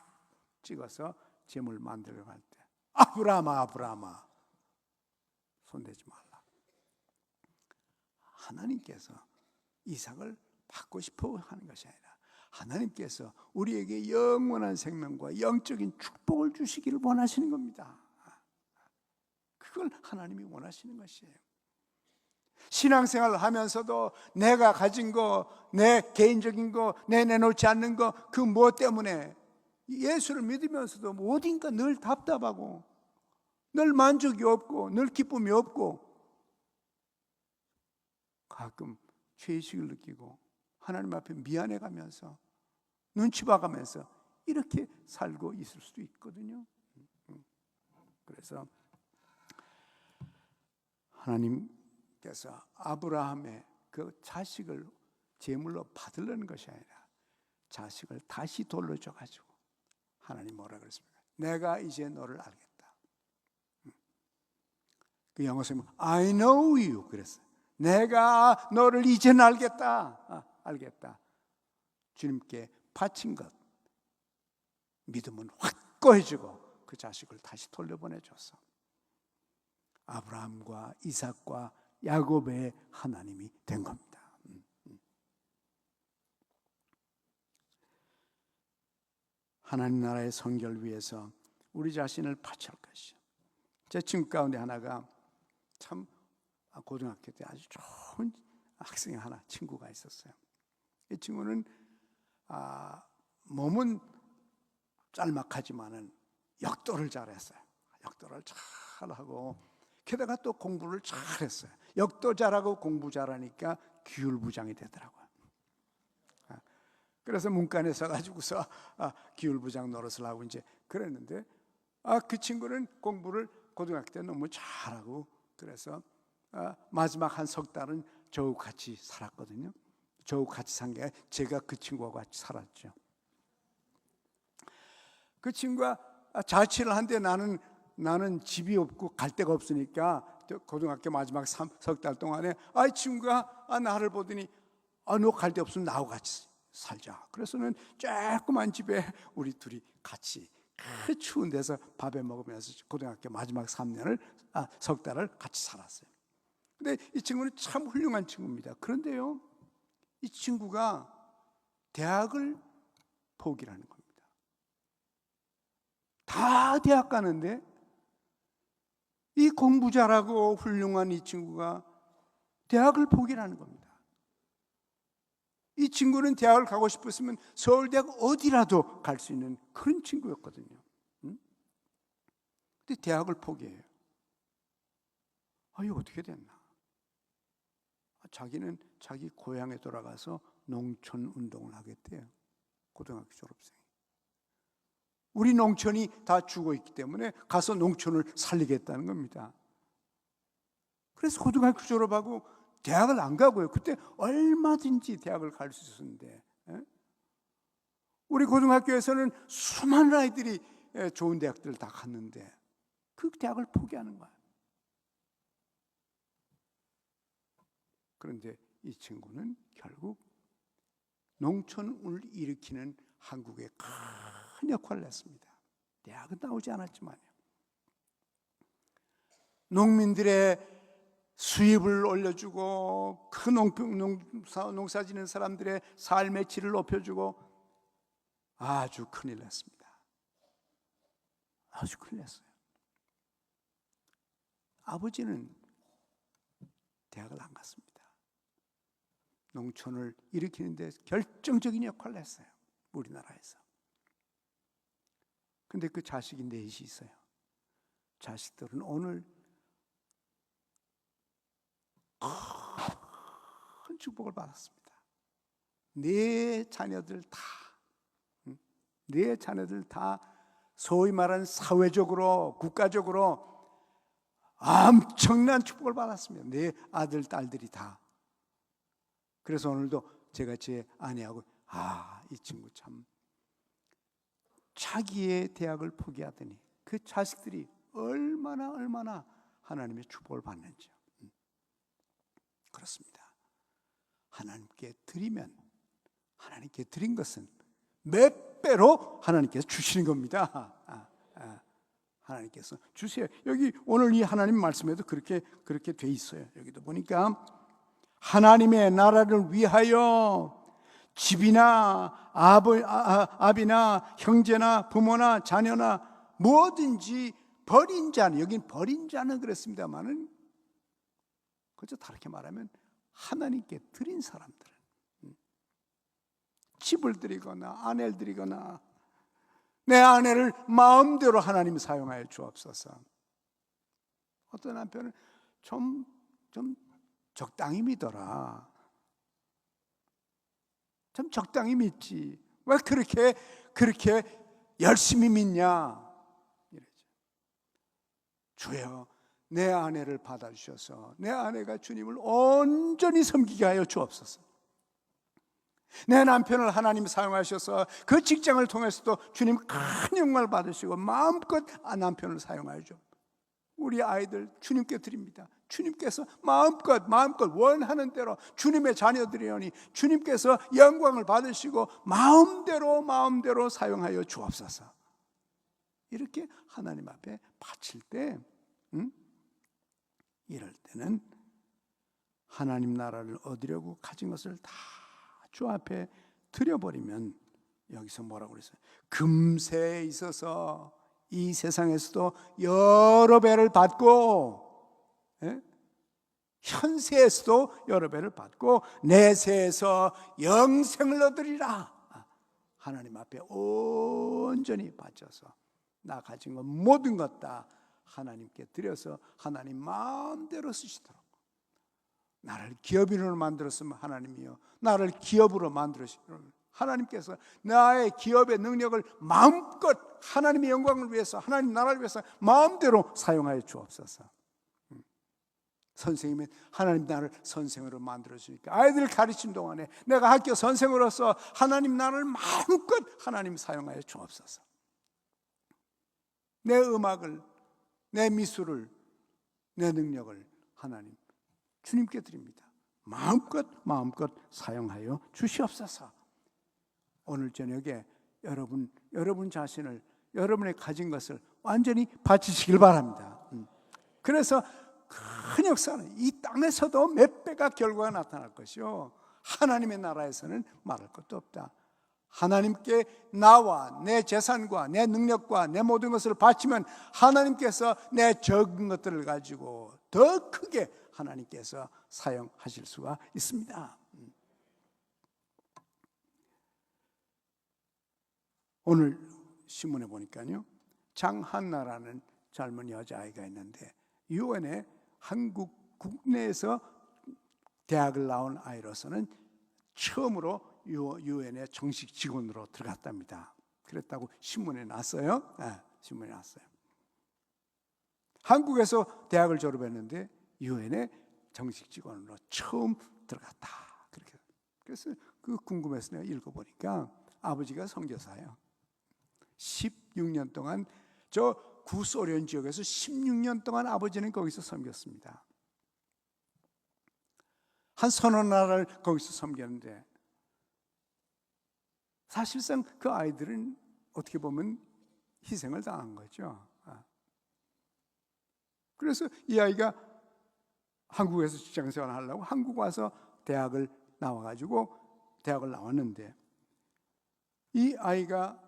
[SPEAKER 2] 찍어서 제물 만들어 갈 때 아브라함아 손대지 말라. 하나님께서 이삭을 받고 싶어 하는 것이 아니라 하나님께서 우리에게 영원한 생명과 영적인 축복을 주시기를 원하시는 겁니다. 그걸 하나님이 원하시는 것이에요. 신앙생활을 하면서도 내가 가진 거, 내 개인적인 거, 내놓지 않는 거, 그 무엇 때문에 예수를 믿으면서도 어딘가 늘 답답하고 늘 만족이 없고 늘 기쁨이 없고 가끔 죄의식을 느끼고 하나님 앞에 미안해가면서 눈치 봐가면서 이렇게 살고 있을 수도 있거든요. 그래서 하나님께서 아브라함의 그 자식을 제물로 받으려는 것이 아니라 자식을 다시 돌려줘가지고 하나님 뭐라 그랬습니까? 내가 이제 너를 알겠다. 그 영어 성경 I know you 그랬어요. 내가 너를 이제는 알겠다. 알겠다. 주님께 바친 것 믿음은 확고해지고 그 자식을 다시 돌려보내줘서 아브라함과 이삭과 야곱의 하나님이 된 겁니다. 하나님 나라의 성결을 위해서 우리 자신을 바칠 것이죠. 제 친구 가운데 하나가 참 고등학교 때 아주 좋은 학생이 하나 친구가 있었어요. 이 친구는 몸은 짤막하지만은 역도를 잘했어요. 역도를 잘하고 게다가 또 공부를 잘했어요. 역도 잘하고 공부 잘하니까 기율부장이 되더라고요. 그래서 문간에 서가지고서 기율부장 노릇을 하고 이제 그랬는데, 그 친구는 공부를 고등학교 때 너무 잘하고, 그래서 마지막 한 석 달은 저하고 같이 살았거든요. 저하고 같이 산 게 제가 그 친구하고 같이 살았죠. 그 친구가 자취를 한데 나는 집이 없고 갈 데가 없으니까 고등학교 마지막 석 달 동안에 이 친구가 나를 보더니 너 갈 데 없으면 나하고 같이 살자. 그래서는 조그만 집에 우리 둘이 같이 그 추운 데서 밥에 먹으면서 고등학교 마지막 3년을 석 달을 같이 살았어요. 근데 이 친구는 참 훌륭한 친구입니다. 그런데요, 이 친구가 대학을 포기하는 겁니다. 다 대학 가는데 이 공부 잘하고 훌륭한 이 친구가 대학을 포기하는 겁니다. 이 친구는 대학을 가고 싶었으면 서울대학 어디라도 갈 수 있는 그런 친구였거든요. 근데 대학을 포기해요. 이거 어떻게 됐나? 자기는 자기 고향에 돌아가서 농촌 운동을 하겠대요. 고등학교 졸업생이. 우리 농촌이 다 죽어 있기 때문에 가서 농촌을 살리겠다는 겁니다. 그래서 고등학교 졸업하고 대학을 안 가고요. 그때 얼마든지 대학을 갈 수 있었는데, 우리 고등학교에서는 수많은 아이들이 좋은 대학들을 다 갔는데 그 대학을 포기하는 거예요. 그런데 이 친구는 결국 농촌을 일으키는 한국에 큰 역할을 했습니다. 대학은 나오지 않았지만요. 농민들의 수입을 올려주고 그 농사 지는 사람들의 삶의 질을 높여주고 아주 큰일 났습니다. 아주 큰일 났어요. 아버지는 대학을 안 갔습니다. 농촌을 일으키는 데 결정적인 역할을 했어요. 우리나라에서. 근데 그 자식이 넷이 있어요. 자식들은 오늘 큰 축복을 받았습니다. 네 자녀들 다 소위 말하는 사회적으로 국가적으로 엄청난 축복을 받았습니다. 네 아들 딸들이 다. 그래서 오늘도 제가 제 아내하고 이 친구 참 자기의 대학을 포기하더니 그 자식들이 얼마나 하나님의 축복을 받는지요. 그렇습니다. 하나님께 드리면 하나님께 드린 것은 몇 배로 하나님께서 주시는 겁니다. 하나님께서 주세요. 여기 오늘 이 하나님 말씀에도 그렇게 돼 있어요. 여기도 보니까 하나님의 나라를 위하여 집이나 아비나 형제나 부모나 자녀나 뭐든지 버린 자는, 여긴 버린 자는 그랬습니다만은 그저 다르게 말하면 하나님께 드린 사람들은 집을 드리거나 아내를 드리거나 내 아내를 마음대로 하나님 사용하여 주옵소서. 어떤 남편은 좀 적당히 믿어라. 좀 적당히 믿지. 왜 그렇게 열심히 믿냐? 이러죠. 주여, 내 아내를 받아주셔서 내 아내가 주님을 온전히 섬기게 하여 주옵소서. 내 남편을 하나님 사용하셔서 그 직장을 통해서도 주님 큰 영광을 받으시고 마음껏 남편을 사용하여 주. 우리 아이들 주님께 드립니다. 주님께서 마음껏 원하는 대로 주님의 자녀들이오니 주님께서 영광을 받으시고 마음대로 사용하여 주옵소서. 이렇게 하나님 앞에 바칠 때 이럴 때는 하나님 나라를 얻으려고 가진 것을 다 주 앞에 드려버리면, 여기서 뭐라고 그랬어요? 금세에 있어서 이 세상에서도 여러 배를 받고, 현세에서도 여러 배를 받고 내세에서 영생을 얻으리라. 하나님 앞에 온전히 바쳐서 나 가진 것 모든 것 다 하나님께 드려서 하나님 마음대로 쓰시도록, 나를 기업인으로 만들었으면 하나님이요, 나를 기업으로 만들으시면 하나님께서 나의 기업의 능력을 마음껏 하나님의 영광을 위해서, 하나님 나라를 위해서 마음대로 사용하여 주옵소서. 선생님은 하나님 나를 선생으로 만들어주니까 아이들 가르친 동안에 내가 학교 선생으로서 하나님 나를 마음껏 하나님 사용하여 주옵소서. 내 음악을, 내 미술을, 내 능력을 하나님 주님께 드립니다. 마음껏 사용하여 주시옵소서. 오늘 저녁에 여러분 자신을, 여러분의 가진 것을 완전히 바치시길 바랍니다. 그래서 큰 역사는 이 땅에서도 몇 배가 결과가 나타날 것이요, 하나님의 나라에서는 말할 것도 없다. 하나님께 나와 내 재산과 내 능력과 내 모든 것을 바치면 하나님께서 내 적은 것들을 가지고 더 크게 하나님께서 사용하실 수가 있습니다. 오늘 신문에 보니까요, 장한나라는 젊은 여자아이가 있는데 유엔에 한국 국내에서 대학을 나온 아이로서는 처음으로 유엔의 정식 직원으로 들어갔답니다. 그랬다고 신문에 났어요. 신문에 났어요. 한국에서 대학을 졸업했는데 유엔의 정식 직원으로 처음 들어갔다. 그렇게. 그래서 그 궁금해서 내가 읽어보니까 아버지가 선교사예요. 16년 동안 저 구소련 지역에서 16년 동안 아버지는 거기서 섬겼습니다. 한 서너 나라를 거기서 섬겼는데 사실상 그 아이들은 어떻게 보면 희생을 당한 거죠. 그래서 이 아이가 한국에서 직장생활을 하려고 한국 와서 대학을 나왔는데, 이 아이가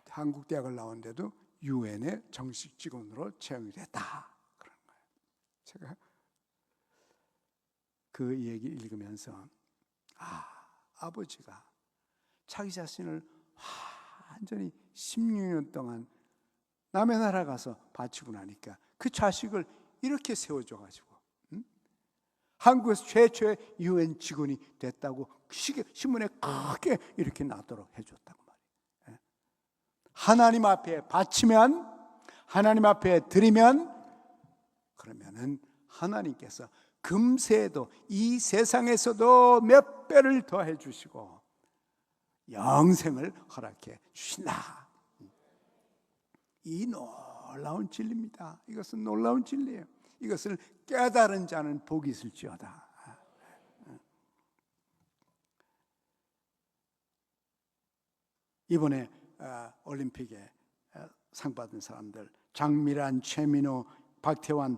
[SPEAKER 2] 한국 대학을 나왔는데도 유엔의 정식 직원으로 채용이 됐다, 그런 거예요. 제가 그 얘기 읽으면서 아버지가 자기 자신을 완전히 16년 동안 남의 나라 가서 바치고 나니까 그 자식을 이렇게 세워줘가지고 한국에서 최초의 유엔 직원이 됐다고 신문에 크게 이렇게 나도록 해줬다고 말이에요. 하나님 앞에 바치면, 하나님 앞에 드리면, 그러면은 하나님께서 금세에도 이 세상에서도 몇 배를 더해 주시고 영생을 허락해 주신다. 이 놀라운 진리입니다. 이것은 놀라운 진리예요. 이것을 깨달은 자는 복이 있을지어다. 이번에 올림픽에 상 받은 사람들, 장미란, 최민호, 박태환,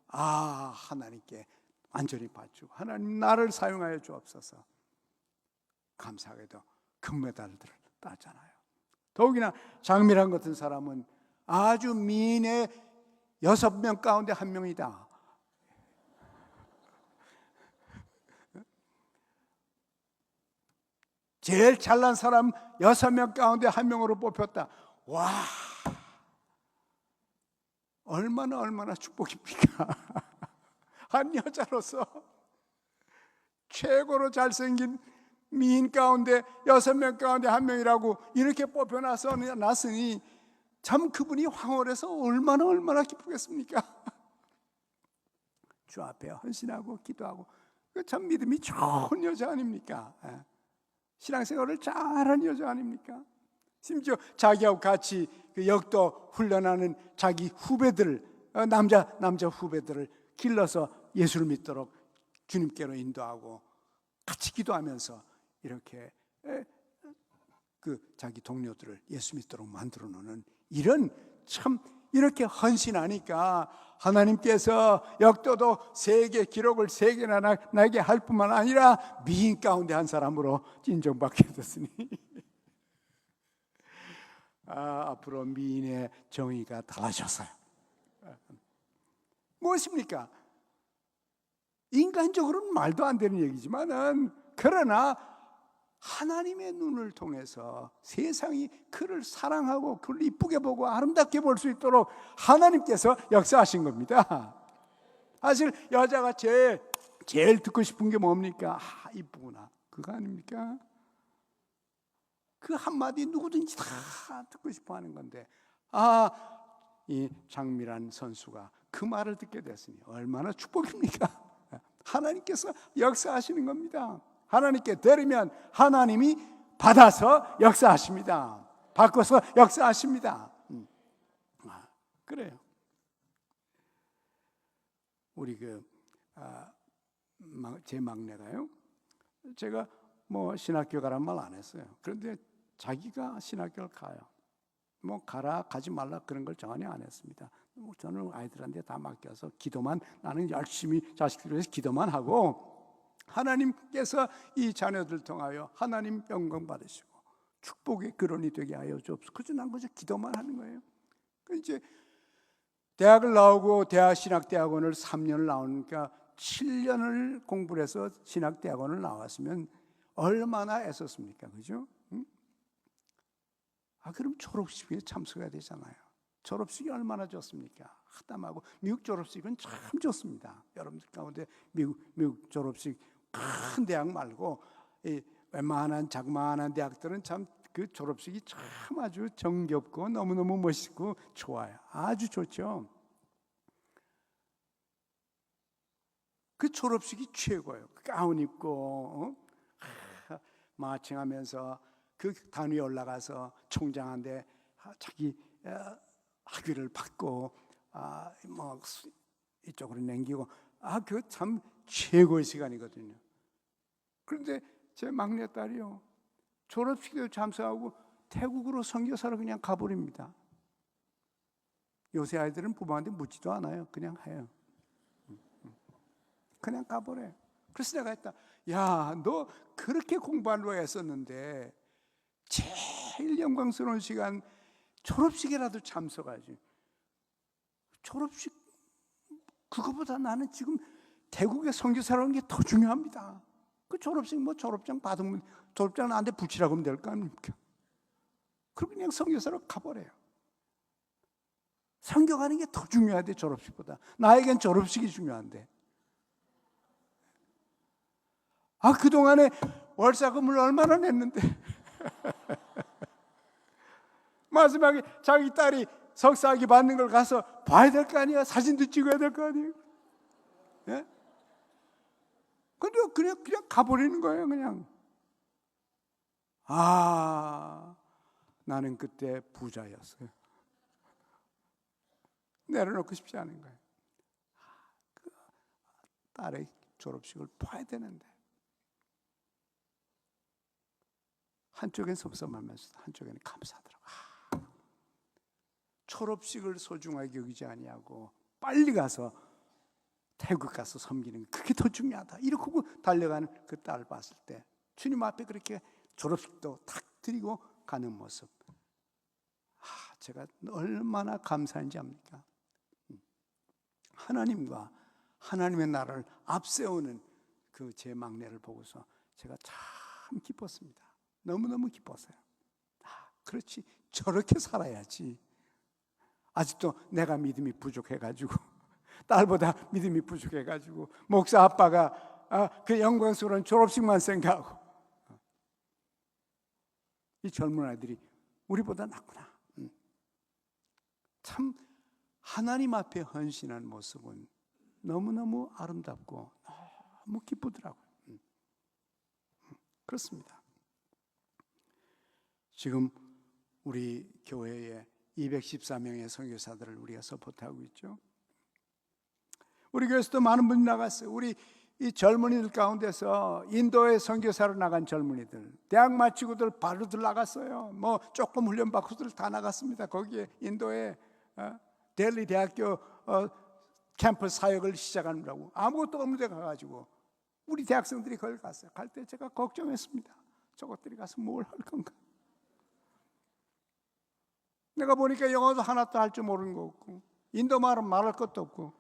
[SPEAKER 2] 하나님께 완전히 바치고 하나님 나를 사용하여 주옵소서. 감사하게도 금메달들을 땄잖아요. 더욱이나 장미란 같은 사람은 아주 미인의 6명 가운데 한 명이다. 제일 잘난 사람 6명 가운데 한 명으로 뽑혔다. 와, 얼마나 축복입니까? 한 여자로서 최고로 잘생긴 미인 가운데 6명 가운데 한 명이라고 이렇게 뽑혀났으니 참 그분이 황홀해서 얼마나 기쁘겠습니까? 주 앞에 헌신하고 기도하고 참 믿음이 좋은 여자 아닙니까? 신앙생활을 잘하는 여자 아닙니까? 심지어 자기하고 같이 그 역도 훈련하는 자기 후배들, 남자 후배들을 길러서 예수를 믿도록 주님께로 인도하고 같이 기도하면서 이렇게 그 자기 동료들을 예수 믿도록 만들어 놓는, 이런 참 이렇게 헌신하니까 하나님께서 역도도 세계 기록을 3개나 나게 할 뿐만 아니라 미인 가운데 한 사람으로 인정받게 됐으니 앞으로 미인의 정의가 달라졌어요. 무엇입니까? 인간적으로는 말도 안 되는 얘기지만은, 그러나 하나님의 눈을 통해서 세상이 그를 사랑하고 그를 이쁘게 보고 아름답게 볼 수 있도록 하나님께서 역사하신 겁니다. 사실 여자가 제일 듣고 싶은 게 뭡니까? 이쁘구나, 그거 아닙니까? 그 한마디 누구든지 다 듣고 싶어 하는 건데, 이 장미란 선수가 그 말을 듣게 됐으니 얼마나 축복입니까? 하나님께서 역사하시는 겁니다. 하나님께 드리면 하나님이 받아서 역사하십니다. 바꿔서 역사하십니다. 그래요. 우리 제 막내가요, 제가 신학교 가란 말 안 했어요. 그런데 자기가 신학교를 가요. 가지 말라 그런 걸 전혀 안 했습니다. 저는 아이들한테 다 맡겨서 나는 열심히 자식들을 위해서 기도만 하고, 하나님께서 이 자녀들 통하여 하나님 영광 받으시고 축복의 근원이 되게 하여 주옵소서. 그래서 난 그저 기도만 하는 거예요. 이제 대학을 나오고 신학대학원을 3년을 나오니까 7년을 공부를 해서 신학대학원을 나왔으면 얼마나 애썼습니까? 그죠? 그럼 졸업식에 참석해야 되잖아요. 졸업식이 얼마나 좋습니까? 하담하고 미국 졸업식은 참 좋습니다. 여러분들 가운데 미국 졸업식 큰 대학 말고 웬만한 자그마한 대학들은 참 그 졸업식이 참 아주 정겹고 너무너무 멋있고 좋아요. 아주 좋죠. 그 졸업식이 최고예요. 가운 입고 마칭하면서 그 단 위에 올라가서 총장한테 자기 학위를 받고 이쪽으로 남기고, 그 참 최고의 시간이거든요. 그런데 제 막내딸이요, 졸업식에 참석하고 태국으로 선교사로 그냥 가버립니다. 요새 아이들은 부모한테 묻지도 않아요. 그냥 해요. 그냥 가버려요. 그래서 내가 했다. 야, 너 그렇게 공부하려고 했었는데 제일 영광스러운 시간 졸업식이라도 참석하지. 졸업식, 그거보다 나는 지금 태국의 선교사라는 게 더 중요합니다. 그 졸업식 졸업장 받으면 졸업장 나한테 붙이라고 하면 될 거 아닙니까? 그럼 그냥 선교사로 가버려요. 선교 가는 게 더 중요하대, 졸업식보다. 나에겐 졸업식이 중요한데. 그동안에 월사금을 얼마나 냈는데 마지막에 자기 딸이 석사학위 받는 걸 가서 봐야 될 거 아니야? 사진도 찍어야 될 거 아니에요? 예? 근데 그냥 가버리는 거예요, 그냥. 나는 그때 부자였어요. 내려놓고 싶지 않은 거예요. 그 딸의 졸업식을 봐야 되는데. 한쪽엔 섭섭하면서 한쪽에는 감사하더라고. 졸업식을 소중하게 여기지 아니하고 빨리 가서 태국 가서 섬기는 그게 더 중요하다. 이렇게 달려가는 그 딸을 봤을 때 주님 앞에 그렇게 졸업식도 탁 드리고 가는 모습, 제가 얼마나 감사한지 압니까? 하나님과 하나님의 나라를 앞세우는 그 제 막내를 보고서 제가 참 기뻤습니다. 너무너무 기뻤어요. 그렇지, 저렇게 살아야지. 아직도 내가 믿음이 부족해가지고, 딸보다 믿음이 부족해가지고 목사 아빠가 그 영광스러운 졸업식만 생각하고, 이 젊은 아이들이 우리보다 낫구나. 참 하나님 앞에 헌신한 모습은 너무너무 아름답고 너무 기쁘더라고요. 그렇습니다. 지금 우리 교회에 214명의 선교사들을 우리가 서포트하고 있죠. 우리 교회에서도 많은 분이 나갔어요. 우리 이 젊은이들 가운데서 인도에 선교사로 나간 젊은이들, 대학 마치고들 바로들 나갔어요. 조금 훈련받고들 다 나갔습니다. 거기에 인도에 델리 대학교 캠퍼스 사역을 시작하느라고 아무것도 없는 데 가가지고 우리 대학생들이 거기 갔어요. 갈 때 제가 걱정했습니다. 저것들이 가서 뭘 할 건가? 내가 보니까 영어도 하나도 할 줄 모르는 거 없고, 인도 말은 말할 것도 없고,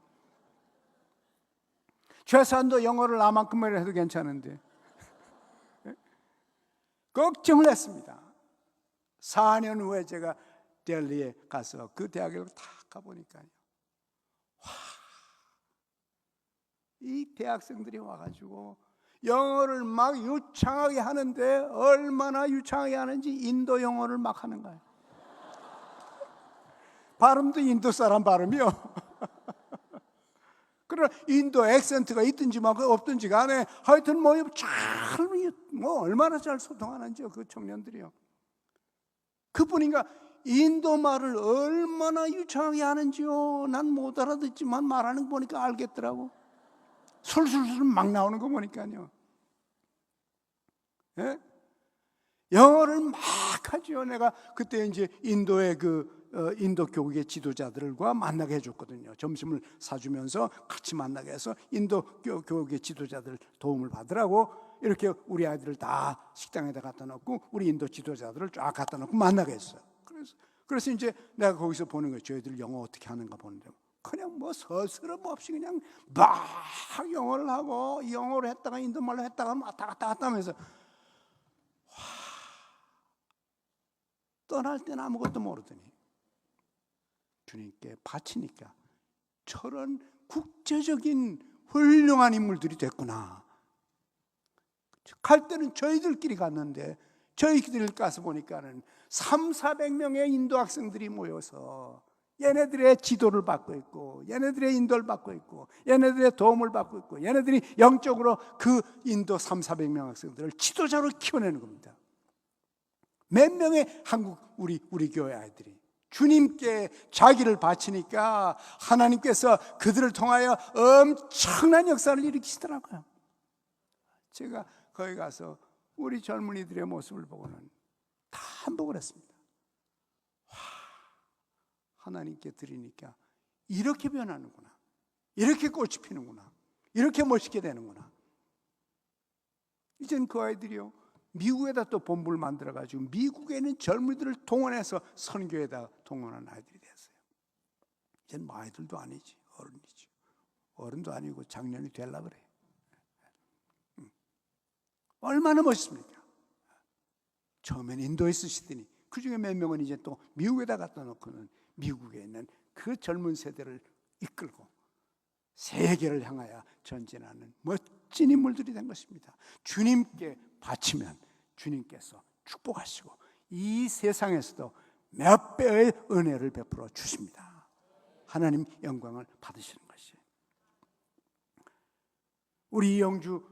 [SPEAKER 2] 최소한도 영어를 나만큼만 해도 괜찮은데, 걱정을 했습니다. 4년 후에 제가 델리에 가서 그 대학을 다 가보니까요, 이 대학생들이 와가지고 영어를 막 유창하게 하는데, 얼마나 유창하게 하는지 인도 영어를 막 하는 거예요. 발음도 인도 사람 발음이요. 그러나 인도 액센트가 있든지 없든지 간에 하여튼 뭐 얼마나 잘 소통하는지요, 그 청년들이요. 그뿐인가 인도 말을 얼마나 유창하게 하는지요. 난 못 알아듣지만 말하는 거 보니까 알겠더라고. 술술술 막 나오는 거 보니까요. 예? 영어를 막 하죠. 내가 그때 이제 인도의 인도 교국의 지도자들과 만나게 해줬거든요. 점심을 사주면서 같이 만나게 해서 인도 교국의 지도자들 도움을 받으라고 이렇게 우리 아이들을 다 식당에다 갖다 놓고 우리 인도 지도자들을 쫙 갖다 놓고 만나게 했어요. 그래서 이제 내가 거기서 보는 거예요. 저희들 영어 어떻게 하는가 보는데, 그냥 뭐 서스럼 없이 그냥 막 영어를 하고, 영어로 했다가 인도말로 했다가 왔다 갔다 하면서 떠날 때는 아무것도 모르더니 주님께 바치니까 저런 국제적인 훌륭한 인물들이 됐구나. 갈 때는 저희들끼리 갔는데 저희들끼리 가서 보니까는 300~400명의 인도 학생들이 모여서 얘네들의 지도를 받고 있고, 얘네들의 인도를 받고 있고, 얘네들의 도움을 받고 있고, 얘네들이 영적으로 그 인도 300~400명 학생들을 지도자로 키워내는 겁니다. 몇 명의 한국 우리 교회 아이들이 주님께 자기를 바치니까 하나님께서 그들을 통하여 엄청난 역사를 일으키시더라고요. 제가 거기 가서 우리 젊은이들의 모습을 보고는 다 한복을 했습니다. 하나님께 드리니까 이렇게 변하는구나, 이렇게 꽃이 피는구나, 이렇게 멋있게 되는구나. 이젠 그 아이들이요, 미국에다 또 본부를 만들어가지고 미국에 있는 젊은이들을 동원해서 선교에다 동원한 아이들이 됐어요. 이젠 뭐 아이들도 아니지, 어른이지. 어른도 아니고 작년이 되려고 그래요. 얼마나 멋있습니까? 처음엔 인도에 쓰시더니 그 중에 몇 명은 이제 또 미국에다 갖다 놓고는 미국에 있는 그 젊은 세대를 이끌고 세계를 향하여 전진하는 멋진 인물들이 된 것입니다. 주님께 바치면 주님께서 축복하시고 이 세상에서도 몇 배의 은혜를 베풀어 주십니다. 하나님 영광을 받으시는 것이에요. 우리 이영주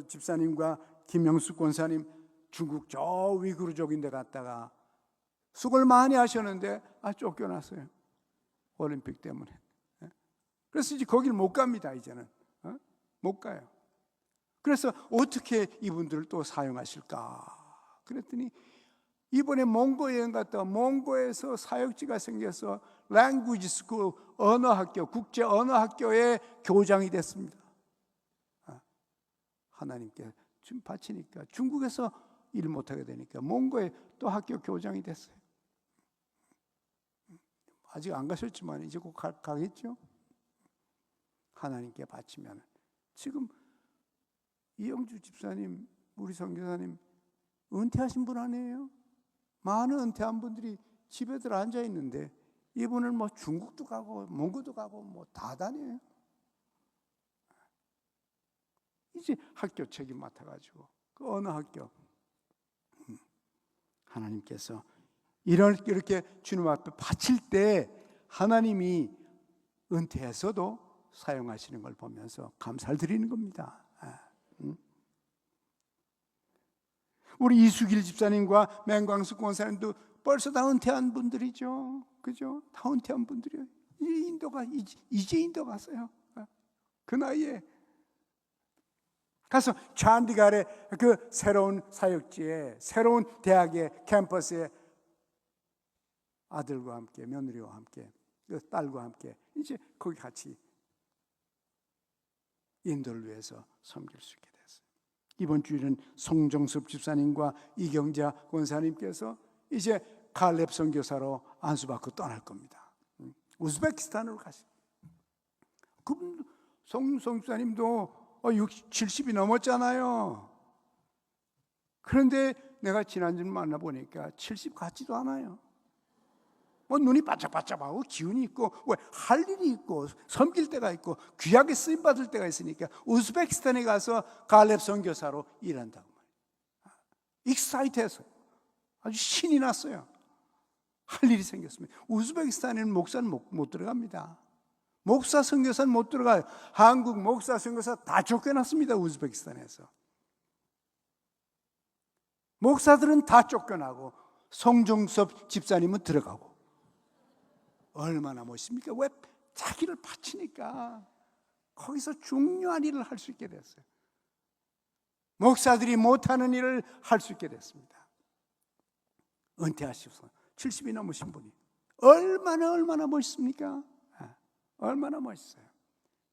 [SPEAKER 2] 집사님과 김영숙 권사님 중국 저 위구르족인 데 갔다가 수고를 많이 하셨는데 쫓겨났어요. 올림픽 때문에. 그래서 이제 거기를 못 갑니다. 이제는 못 가요. 그래서 어떻게 이분들을 또 사용하실까 그랬더니 이번에 몽고 여행 갔다가 몽고에서 사역지가 생겨서 랭귀지 스쿨 언어학교, 국제 언어학교의 교장이 됐습니다. 하나님께 좀 바치니까 중국에서 일 못하게 되니까 몽고에 또 학교 교장이 됐어요. 아직 안 가셨지만 이제 곧 가겠죠. 하나님께 바치면 지금 이영주 집사님, 우리 선교사님 은퇴하신 분 아니에요? 많은 은퇴한 분들이 집에들 앉아 있는데 이분은 뭐 중국도 가고 몽고도 가고 뭐 다 다녀요. 이제 학교 책임 맡아가지고 그 어느 학교 하나님께서 이렇게 주님 앞에 바칠 때 하나님이 은퇴해서도 사용하시는 걸 보면서 감사를 드리는 겁니다. 우리 이수길 집사님과 맹광숙 권사님도 벌써 다 은퇴한 분들이죠. 그죠? 다 은퇴한 분들이에요. 이제 인도 갔어요. 그 나이에 가서 찬디갈의 그 새로운 사역지에, 새로운 대학의 캠퍼스에 아들과 함께, 며느리와 함께, 그 딸과 함께 이제 거기 같이 인도를 위해서 섬길 수 있게 됐어요. 이번 주일은 송정섭 집사님과 이경자 권사님께서 이제 칼렙 선교사로 안수받고 떠날 겁니다. 우즈베키스탄으로 가십니다. 그분 송 집사님도 60, 70이 넘었잖아요. 그런데 내가 지난주에 만나보니까 70 같지도 않아요. 눈이 바짝바짝하고 기운이 있고, 왜 할 일이 있고 섬길 때가 있고 귀하게 쓰임 받을 때가 있으니까 우즈베키스탄에 가서 갈렙 선교사로 일한다고 말이에요. 익사이트해서 아주 신이 났어요. 할 일이 생겼습니다. 우즈베키스탄에는 목사는 못 들어갑니다. 목사 선교사는 못 들어가요. 한국 목사 선교사 다 쫓겨났습니다. 우즈베키스탄에서. 목사들은 다 쫓겨나고 송종섭 집사님은 들어가고. 얼마나 멋있습니까? 왜? 자기를 바치니까 거기서 중요한 일을 할 수 있게 됐어요. 목사들이 못하는 일을 할 수 있게 됐습니다. 은퇴하시고서 70이 넘으신 분이 얼마나 멋있습니까? 얼마나 멋있어요.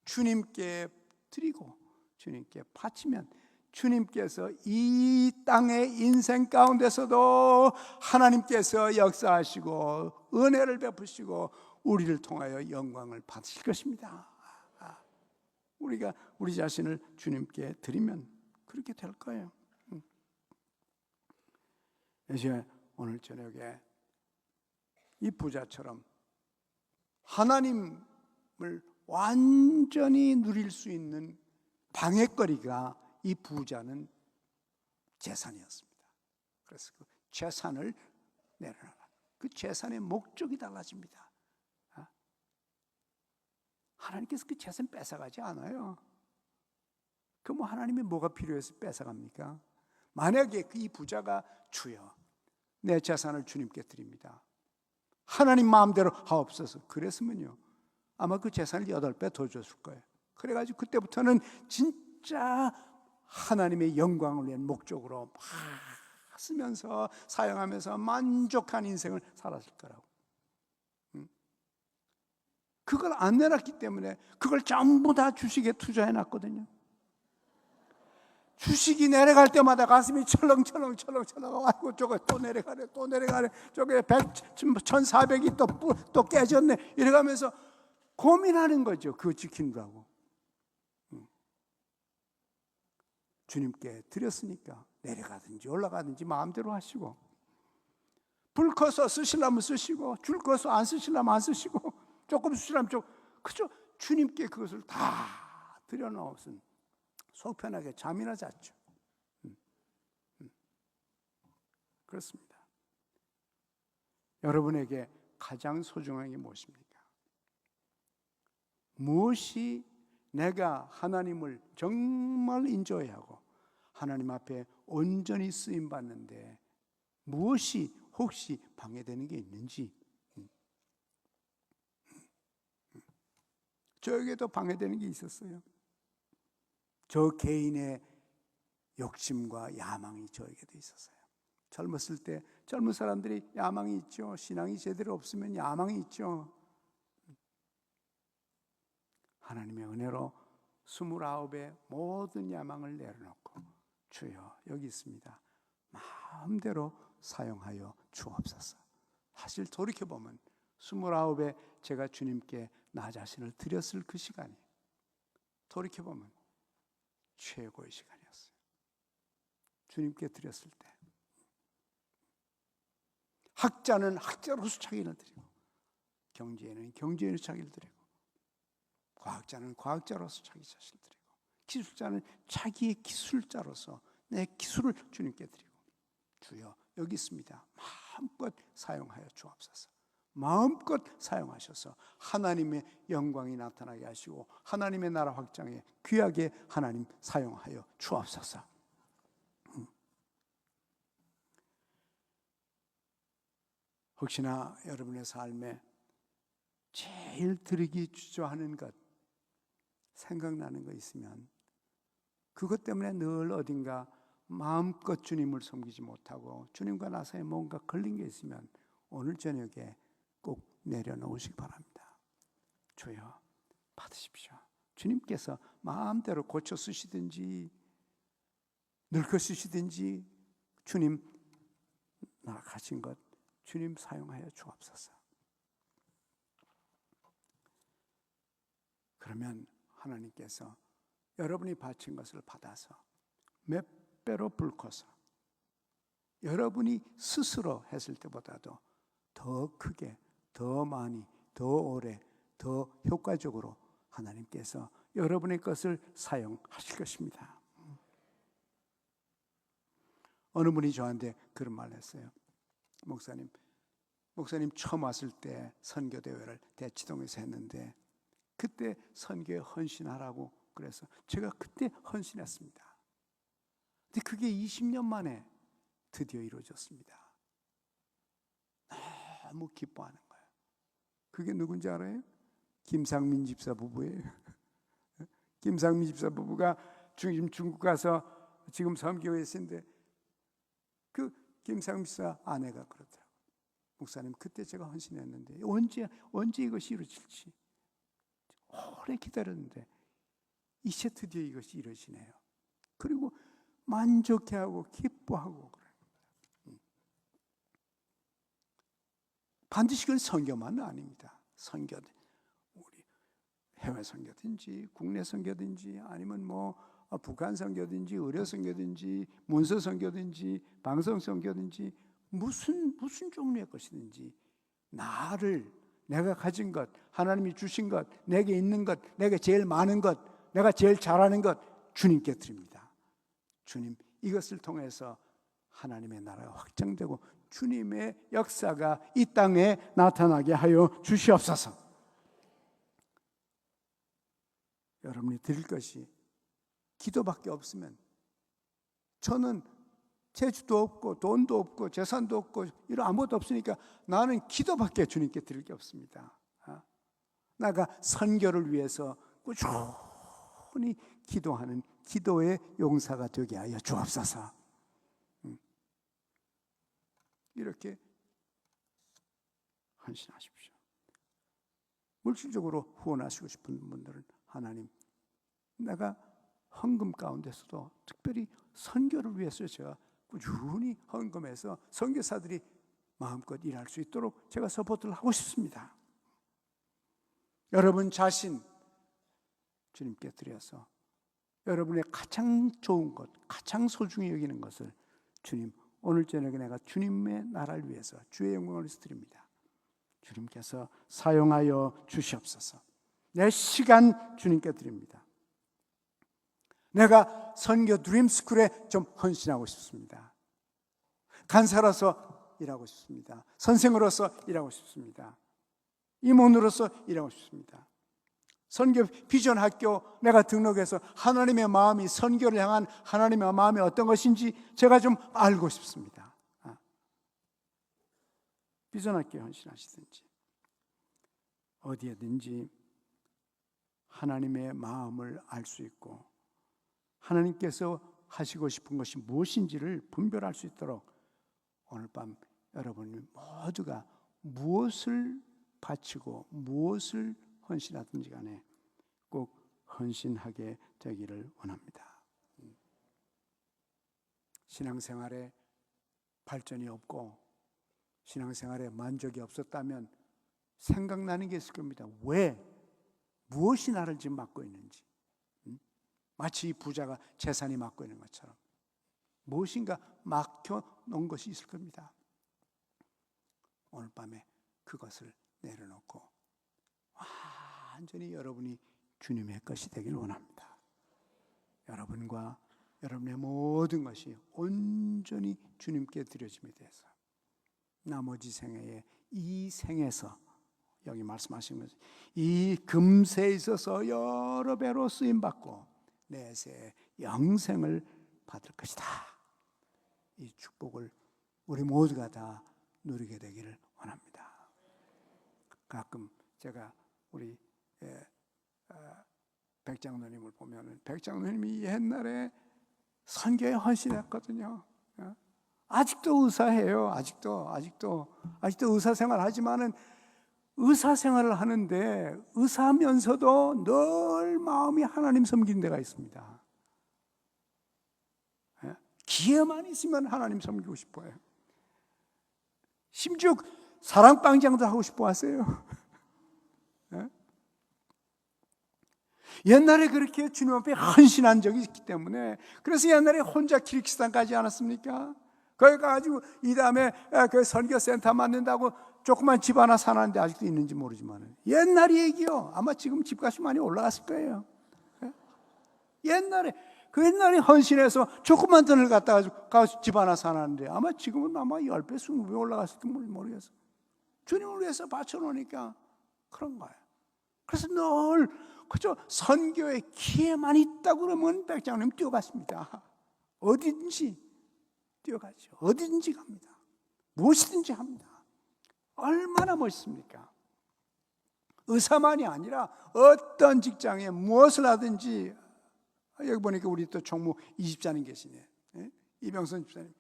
[SPEAKER 2] 주님께 드리고 주님께 바치면 주님께서 이 땅의 인생 가운데서도 하나님께서 역사하시고 은혜를 베푸시고 우리를 통하여 영광을 받으실 것입니다. 우리가 우리 자신을 주님께 드리면 그렇게 될 거예요. 이제 오늘 저녁에 이 부자처럼 하나님을 완전히 누릴 수 있는 방해거리가 이 부자는 재산이었습니다. 그래서 그 재산을 내려놔라. 그 재산의 목적이 달라집니다. 하나님께서 그 재산 뺏어가지 않아요. 그 하나님이 뭐가 필요해서 뺏어갑니까? 만약에 이 부자가 주여 내 재산을 주님께 드립니다. 하나님 마음대로 하옵소서 그랬으면요 아마 그 재산을 8배 더 줬을 거예요. 그래가지고 그때부터는 진짜 하나님의 영광을 위한 목적으로 막 쓰면서 사용하면서 만족한 인생을 살았을 거라고. 그걸 안 내놨기 때문에 그걸 전부 다 주식에 투자해 놨거든요. 주식이 내려갈 때마다 가슴이 철렁철렁 아이고 저거 또 내려가네 저게 100, 1400이 또 깨졌네 이래가면서 고민하는 거죠. 그거 지키느라고. 주님께 드렸으니까 내려가든지 올라가든지 마음대로 하시고, 불 커서 쓰시려면 쓰시고 줄 커서 안 쓰시려면 안 쓰시고 조금 쓰시려면 그저 주님께 그것을 다 드려놓으면 속 편하게 잠이나 잤죠. 그렇습니다. 여러분에게 가장 소중한 게 무엇입니까? 무엇이 내가 하나님을 정말 인조해하고 하나님 앞에 온전히 쓰임받는데 무엇이 혹시 방해되는 게 있는지, 저에게도 방해되는 게 있었어요. 저 개인의 욕심과 야망이 저에게도 있었어요. 젊었을 때 젊은 사람들이 야망이 있죠. 신앙이 제대로 없으면 야망이 있죠. 하나님의 은혜로 29의 모든 야망을 내려놓고 주여 여기 있습니다. 마음대로 사용하여 주옵소서. 사실 돌이켜보면 29에 제가 주님께 나 자신을 드렸을 그 시간이 돌이켜보면 최고의 시간이었어요. 주님께 드렸을 때 학자는 학자로서 자기를 드리고 경제인은 경제인으로서 자기를 드리고 과학자는 과학자로서 자기 자신을 드리고 기술자는 자기의 기술자로서 내 기술을 주님께 드리고 주여 여기 있습니다. 마음껏 사용하여 주옵소서. 마음껏 사용하셔서 하나님의 영광이 나타나게 하시고 하나님의 나라 확장에 귀하게 하나님 사용하여 주옵소서. 혹시나 여러분의 삶에 제일 드리기 주저하는 것 생각나는 거 있으면 그것 때문에 늘 어딘가 마음껏 주님을 섬기지 못하고 주님과 나 사이에 뭔가 걸린 게 있으면 오늘 저녁에 꼭 내려놓으시기 바랍니다. 주여 받으십시오. 주님께서 마음대로 고쳐 쓰시든지 늙어 쓰시든지 주님 나가신 것 주님 사용하여 주옵소서. 그러면 하나님께서 여러분이 바친 것을 받아서 몇 배로 불커서 여러분이 스스로 했을 때보다도 더 크게, 더 많이, 더 오래, 더 효과적으로 하나님께서 여러분의 것을 사용하실 것입니다. 어느 분이 저한테 그런 말을 했어요. 목사님 처음 왔을 때 선교대회를 대치동에서 했는데 그때 선교에 헌신하라고 그래서 제가 그때 헌신했습니다. 근데 그게 20년 만에 드디어 이루어졌습니다. 너무 기뻐하는 거예요. 그게 누군지 알아요? 김상민 집사 부부예요. 김상민 집사 부부가 지금 중국 가서 지금 섬기고 계신데 그 김상민 집사 아내가 그러더라고요. 목사님 그때 제가 헌신했는데 언제 이것이 이루어질지 오래 기다렸는데 이제 드디어 이것이 이루어지네요. 그리고 만족해하고 기뻐하고 그래요. 반드시 그건 선교만은 아닙니다. 선교, 우리 해외 선교든지 국내 선교든지 아니면 뭐 북한 선교든지 의료 선교든지 문서 선교든지 방송 선교든지 무슨 종류의 것이든지 내가 가진 것, 하나님이 주신 것, 내게 있는 것, 내가 제일 많은 것, 내가 제일 잘하는 것 주님께 드립니다. 주님, 이것을 통해서 하나님의 나라가 확장되고 주님의 역사가 이 땅에 나타나게 하여 주시옵소서. 여러분이 드릴 것이 기도밖에 없으면 저는 재주도 없고 돈도 없고 재산도 없고 이런 아무것도 없으니까 나는 기도밖에 주님께 드릴 게 없습니다. 내가 선교를 위해서 꾸준히 기도하는 기도의 용사가 되게 하여 주옵소서. 이렇게 헌신하십시오. 물질적으로 후원하시고 싶은 분들은 하나님, 내가 헌금 가운데서도 특별히 선교를 위해서 제가 꾸준히 헌금해서 선교사들이 마음껏 일할 수 있도록 제가 서포트를 하고 싶습니다. 여러분 자신 주님께 드려서 여러분의 가장 좋은 것, 가장 소중히 여기는 것을 주님, 오늘 저녁에 내가 주님의 나라를 위해서 주의 영광을 위해서 드립니다. 주님께서 사용하여 주시옵소서. 내 시간 주님께 드립니다. 내가 선교 드림스쿨에 좀 헌신하고 싶습니다. 간사로서 일하고 싶습니다. 선생으로서 일하고 싶습니다. 임원으로서 일하고 싶습니다. 선교 비전 학교 내가 등록해서 하나님의 마음이 선교를 향한 하나님의 마음이 어떤 것인지 제가 좀 알고 싶습니다. 비전 학교에 헌신하시든지 어디에든지 하나님의 마음을 알 수 있고 하나님께서 하시고 싶은 것이 무엇인지를 분별할 수 있도록 오늘 밤 여러분 모두가 무엇을 바치고 무엇을 헌신하든지 간에 꼭 헌신하게 되기를 원합니다. 신앙생활에 발전이 없고 신앙생활에 만족이 없었다면 생각나는 게 있을 겁니다. 왜? 무엇이 나를 지금 막고 있는지. 마치 이 부자가 재산이 막고 있는 것처럼 무엇인가 막혀 놓은 것이 있을 겁니다. 오늘 밤에 그것을 내려놓고 완전히 여러분이 주님의 것이 되길 원합니다. 여러분과 여러분의 모든 것이 온전히 주님께 드려짐에 대해서 나머지 생애에 이 생에서 여기 말씀하신 것이 이 금세에 있어서 여러 배로 쓰임받고 내세 영생을 받을 것이다. 이 축복을 우리 모두가 다 누리게 되기를 원합니다. 가끔 제가 우리 백장로님을 보면 백장로님이 옛날에 선교에 헌신했거든요. 아직도 의사해요. 아직도 의사생활 하지만은 의사생활을 하는데 의사하면서도 늘 마음이 하나님 섬기는 데가 있습니다. 기회만 있으면 하나님 섬기고 싶어요. 심지어 사랑방장도 하고 싶어 하세요. 옛날에 그렇게 주님 앞에 헌신한 적이 있기 때문에 그래서 옛날에 혼자 키르기스탄 가지 않았습니까? 거기 가가지고 이 다음에 그 선교센터 만든다고 조그만 집 하나 사놨는데 아직도 있는지 모르지만 옛날 얘기요. 아마 지금 집값이 많이 올라갔을 거예요. 옛날에 그 옛날에 헌신해서 조그만 돈을 갖다가 가서 집 하나 사놨는데 아마 지금은 아마 10배, 20배 올라갔을지 모르겠어. 주님을 위해서 바쳐놓으니까 그런 거예요. 그래서 늘 그저 선교에 기회만 있다고 그러면 백장님 뛰어갔습니다. 어디든지 뛰어가죠. 어디든지 갑니다. 무엇이든지 합니다. 얼마나 멋있습니까? 의사만이 아니라 어떤 직장에 무엇을 하든지, 여기 보니까 우리 또 총무 이집사님 계시네. 이병선 집사님.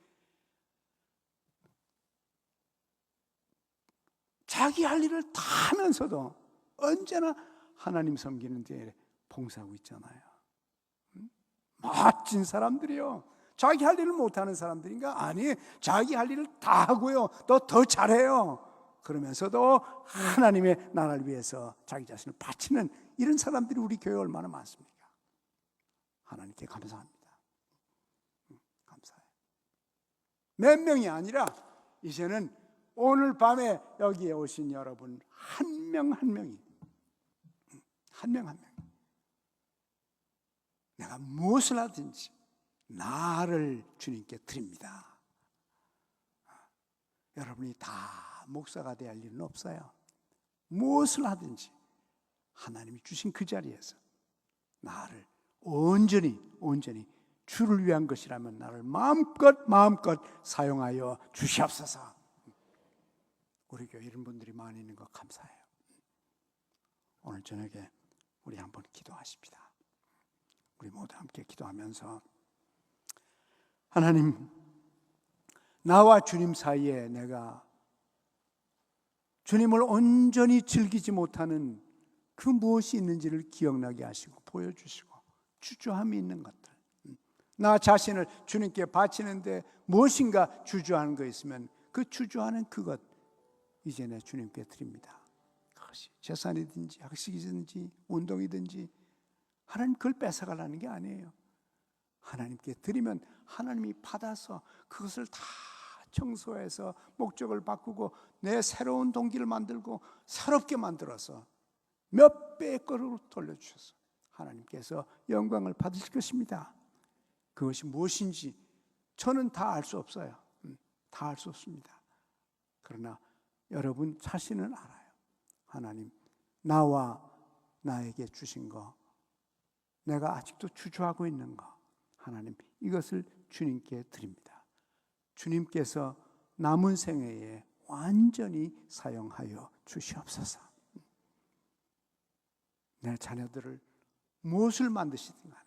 [SPEAKER 2] 자기 할 일을 다 하면서도 언제나 하나님 섬기는 데 봉사하고 있잖아요. 멋진 사람들이요. 자기 할 일을 못하는 사람들인가? 아니, 자기 할 일을 다 하고요. 더 잘해요. 그러면서도 하나님의 나라를 위해서 자기 자신을 바치는 이런 사람들이 우리 교회에 얼마나 많습니까? 하나님께 감사합니다. 감사해요. 몇 명이 아니라 이제는 오늘 밤에 여기에 오신 여러분 한 명 한 명이 내가 무엇을 하든지 나를 주님께 드립니다. 여러분이 다 목사가 되어야 할 일은 없어요. 무엇을 하든지 하나님이 주신 그 자리에서 나를 온전히 주를 위한 것이라면 나를 마음껏 사용하여 주시옵소서. 우리 교회 이런 분들이 많이 있는 거 감사해요. 오늘 저녁에 우리 한번 기도하십시다. 우리 모두 함께 기도하면서 하나님, 나와 주님 사이에 내가 주님을 온전히 즐기지 못하는 그 무엇이 있는지를 기억나게 하시고 보여주시고 주저함이 있는 것들, 나 자신을 주님께 바치는데 무엇인가 주저하는 거 있으면 그 주저하는 그것 이제 내 주님께 드립니다. 그것이 재산이든지 학식이든지 운동이든지 하나님 그걸 뺏어가려는 게 아니에요. 하나님께 드리면 하나님이 받아서 그것을 다 청소해서 목적을 바꾸고 내 새로운 동기를 만들고 새롭게 만들어서 몇 배의 거로 돌려주셔서 하나님께서 영광을 받으실 것입니다. 그것이 무엇인지 저는 다 알 수 없어요. 다 알 수 없습니다. 그러나 여러분 자신은 알아요. 하나님, 나와 나에게 주신 거, 내가 아직도 주저하고 있는 거, 하나님 이것을 주님께 드립니다. 주님께서 남은 생애에 완전히 사용하여 주시옵소서. 내 자녀들을 무엇을 만드시든 간에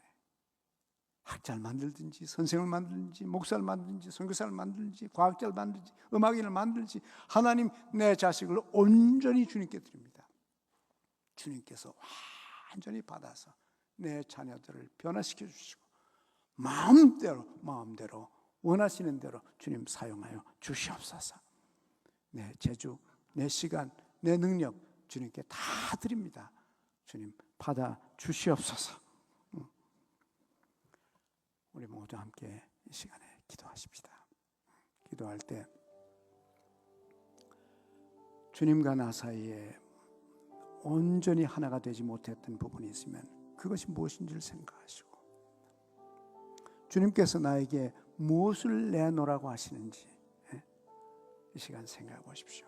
[SPEAKER 2] 학자를 만들든지 선생을 만들든지 목사를 만들든지 선교사를 만들든지 과학자를 만들든지 음악인을 만들든지 하나님 내 자식을 온전히 주님께 드립니다. 주님께서 완전히 받아서 내 자녀들을 변화시켜 주시고 마음대로 원하시는 대로 주님 사용하여 주시옵소서. 내 재주, 내 시간, 내 능력 주님께 다 드립니다. 주님 받아 주시옵소서. 우리 모두 함께 이 시간에 기도하십시다. 기도할 때 주님과 나 사이에 온전히 하나가 되지 못했던 부분이 있으면 그것이 무엇인지를 생각하시고 주님께서 나에게 무엇을 내놓으라고 하시는지 이 시간 생각해 보십시오.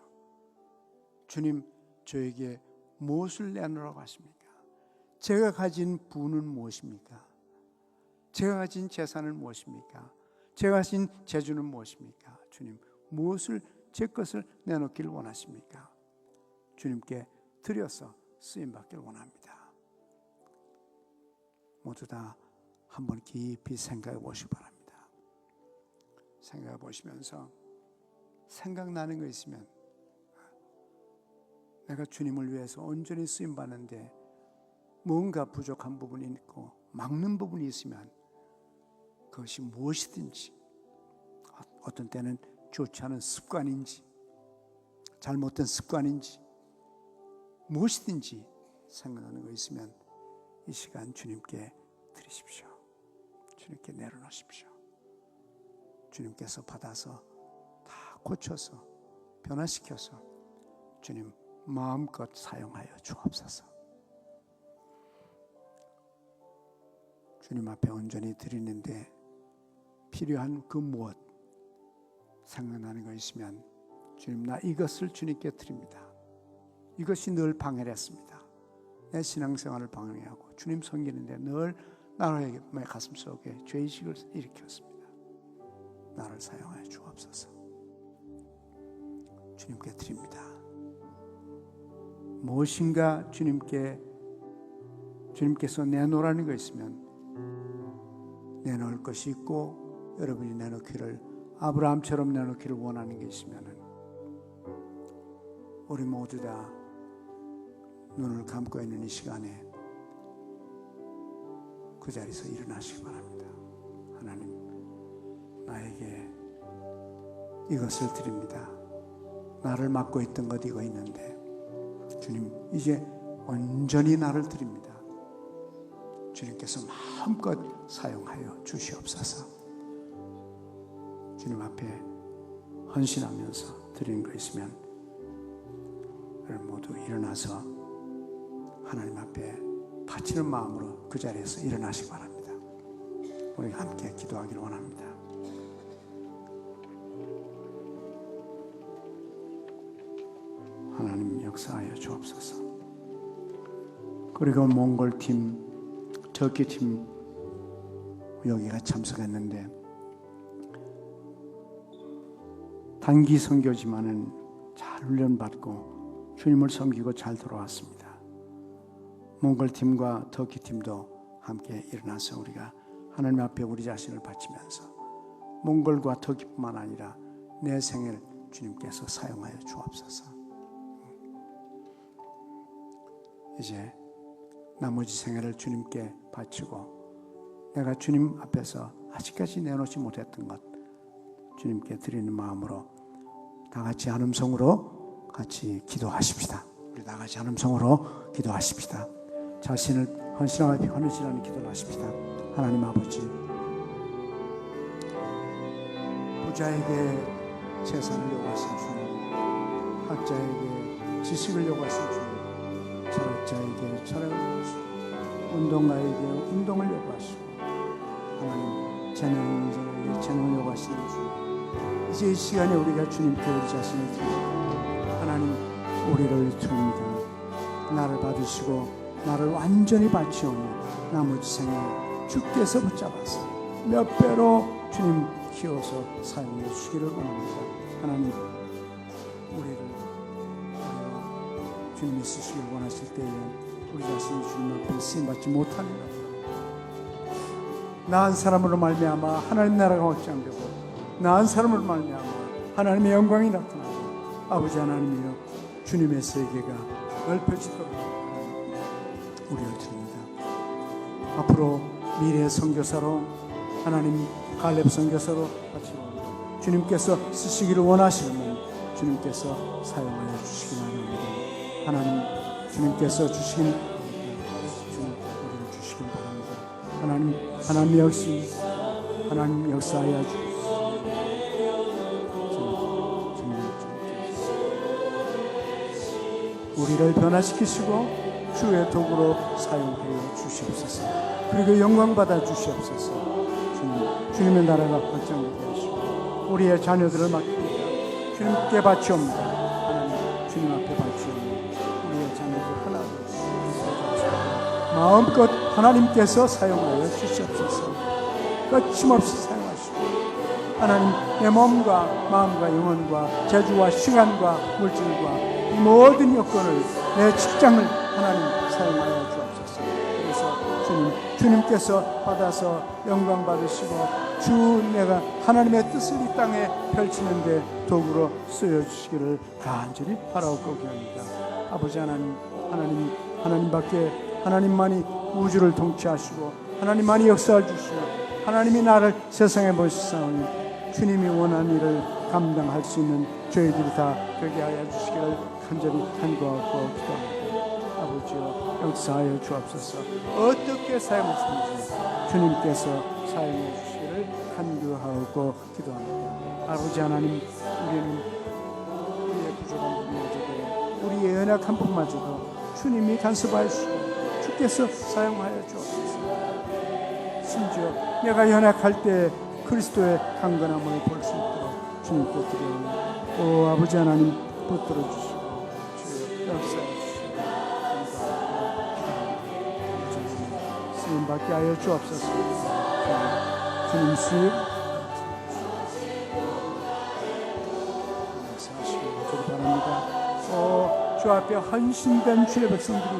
[SPEAKER 2] 주님, 저에게 무엇을 내놓으라고 하십니까? 제가 가진 부는 무엇입니까? 제가 가진 재산은 무엇입니까? 제가 가진 재주는 무엇입니까? 주님, 무엇을 제 것을 내놓기를 원하십니까? 주님께 드려서 쓰임받기를 원합니다. 모두 다 한번 깊이 생각해 보시기 바랍니다. 생각해 보시면서 생각나는 거 있으면 내가 주님을 위해서 온전히 쓰임받는데 뭔가 부족한 부분이 있고 막는 부분이 있으면 그것이 무엇이든지 어떤 때는 좋지 않은 습관인지 잘못된 습관인지 무엇이든지 생각나는 거 있으면 이 시간 주님께 드리십시오. 주님께 내려놓으십시오. 주님께서 받아서 다 고쳐서 변화시켜서 주님 마음껏 사용하여 주옵소서. 주님 앞에 온전히 드리는데 필요한 그 무엇 생각나는 거 있으면 주님, 나 이것을 주님께 드립니다. 이것이 늘 방해했습니다. 내 신앙생활을 방해하고 주님 섬기는데 늘 나의 가슴속에 죄의식을 일으켰습니다. 나를 사용하여 주옵소서. 주님께 드립니다. 무엇인가 주님께서 내놓으라는 거 있으면 내놓을 것이 있고, 여러분이 내놓기를 아브라함처럼 내놓기를 원하는 게 있으면 우리 모두 다 눈을 감고 있는 이 시간에 그 자리에서 일어나시기 바랍니다. 하나님, 나에게 이것을 드립니다. 나를 맡고 있던 것 이거 있는데 주님, 이제 온전히 나를 드립니다. 주님께서 마음껏 사용하여 주시옵소서. 주님 앞에 헌신하면서 드리는 거 있으면 모두 일어나서 하나님 앞에 바치는 마음으로 그 자리에서 일어나시기 바랍니다. 우리 함께 기도하기를 원합니다. 하나님 역사하여 주옵소서. 그리고 몽골팀, 터키팀 여기가 참석했는데 단기 선교지만은 잘 훈련받고 주님을 섬기고 잘 돌아왔습니다. 몽골팀과 터키팀도 함께 일어나서 우리가 하나님 앞에 우리 자신을 바치면서 몽골과 터키뿐만 아니라 내 생을 주님께서 사용하여 주옵소서. 이제 나머지 생애를 주님께 바치고 내가 주님 앞에서 아직까지 내놓지 못했던 것 주님께 드리는 마음으로 다 같이 한음성으로 같이 기도하십시다. 우리 다 같이 한음성으로 기도하십시다. 자신을 헌신하는 기도를 하십시다. 하나님 아버지, 부자에게 재산을 요구하신 주님, 학자에게 지식을 요구하신 주님, 철학자에게 철학을 요구하시고 운동가에게 운동을 요구하시고 하나님 재능자에게 재능을 요구하시는 주님, 이제 이 시간에 우리가 주님께 우리 자신을 드립니다. 하나님, 우리를 드립니다. 나를 받으시고 나를 완전히 바치오니 나머지 생에 주께서 붙잡아서 몇 배로 주님 키워서 사용해 주시기를 원합니다. 하나님, 우리를 주님이 쓰시길 원하실 때에 우리 자신이 주님 앞에 쓰임받지 못하느라 나은 사람으로 말미암아 하나님 나라가 확장되고 나은 사람으로 말미암아 하나님의 영광이 나타나고 아버지 하나님이여 주님의 세계가 넓혀지도록 우리를 드립니다. 앞으로 미래의 선교사로 하나님 갈렙 선교사로 바치고 주님께서 쓰시기를 원하시면 주님께서 사용하여 주시기 바랍니다. 하나님, 주님께서 주시긴 우리를 주시길 바랍니다. 하나님 역시 하나님 역사하여 주옵소서. 우리를 변화시키시고 주의 도구로 사용하여 주시옵소서. 그리고 영광 받아 주시옵소서. 주님의 나라가 확장되게 하시고 우리의 자녀들을 맡깁니다. 주님께 바치옵니다. 하나님, 주님 앞에 바치옵니다. 우리의 자녀들 하나님 마음껏 하나님께서 사용하여 주시옵소서. 거침없이 사용하시고 하나님, 내 몸과 마음과 영혼과 재주와 시간과 물질과 이 모든 여건을 내 직장을 하나님 사용하여 주옵소서. 그래서 주님께서 받아서 영광 받으시고 내가 하나님의 뜻을 이 땅에 펼치는데 도구로 쓰여주시기를 간절히 바라옵고 합니다. 아버지 하나님밖에 하나님만이 우주를 통치하시고 하나님만이 역사를 주시고 하나님이 나를 세상에 보시사오니 주님이 원하는 일을 감당할 수 있는 저희들이 다 되게 하여 주시기를 간절히 간구하고 기도합니다. 아버지여 역사하여 주옵소서. 어떻게 사용하시는지 주님께서 사용해 주시기를 간구하고 기도합니다. 아버지 하나님, 우리는 우리의 부족한 부분마저도, 우리의 연약한 부분마저도 주님이 간섭하여 주시고 주께서 사용하여 주옵소서. 심지어 내가 연약할 때 그리스도의 강건함을 볼 수 있도록 주님께 드려옵니다. 오 아버지 하나님, 붙들어 주시고 주의 역사해 주시고 쓰임 받게 하여 주옵소서. 주님 수입 역사하시고 저를 바랍니다. 주 앞에 헌신된 주의 백성들이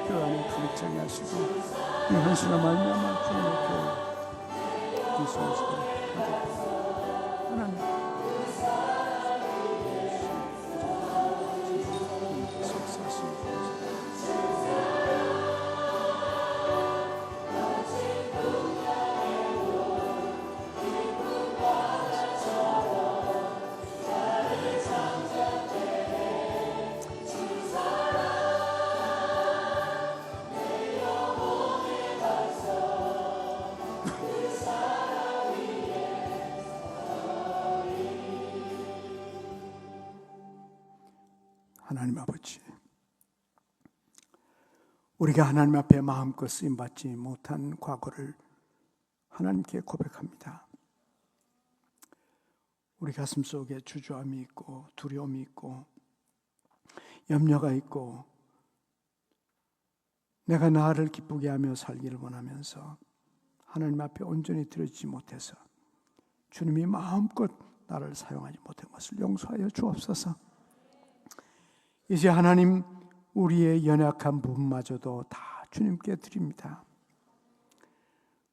[SPEAKER 2] 그 안에 가득 차게 하시고 이 헌신을 말미암아 주님의 교회 인수하시도록 하나님 하나님 아버지, 우리가 하나님 앞에 마음껏 쓰임받지 못한 과거를 하나님께 고백합니다. 우리 가슴 속에 주저함이 있고 두려움이 있고 염려가 있고 내가 나를 기쁘게 하며 살기를 원하면서 하나님 앞에 온전히 드려지지 못해서 주님이 마음껏 나를 사용하지 못한 것을 용서하여 주옵소서. 이제 하나님, 우리의 연약한 부분마저도 다 주님께 드립니다.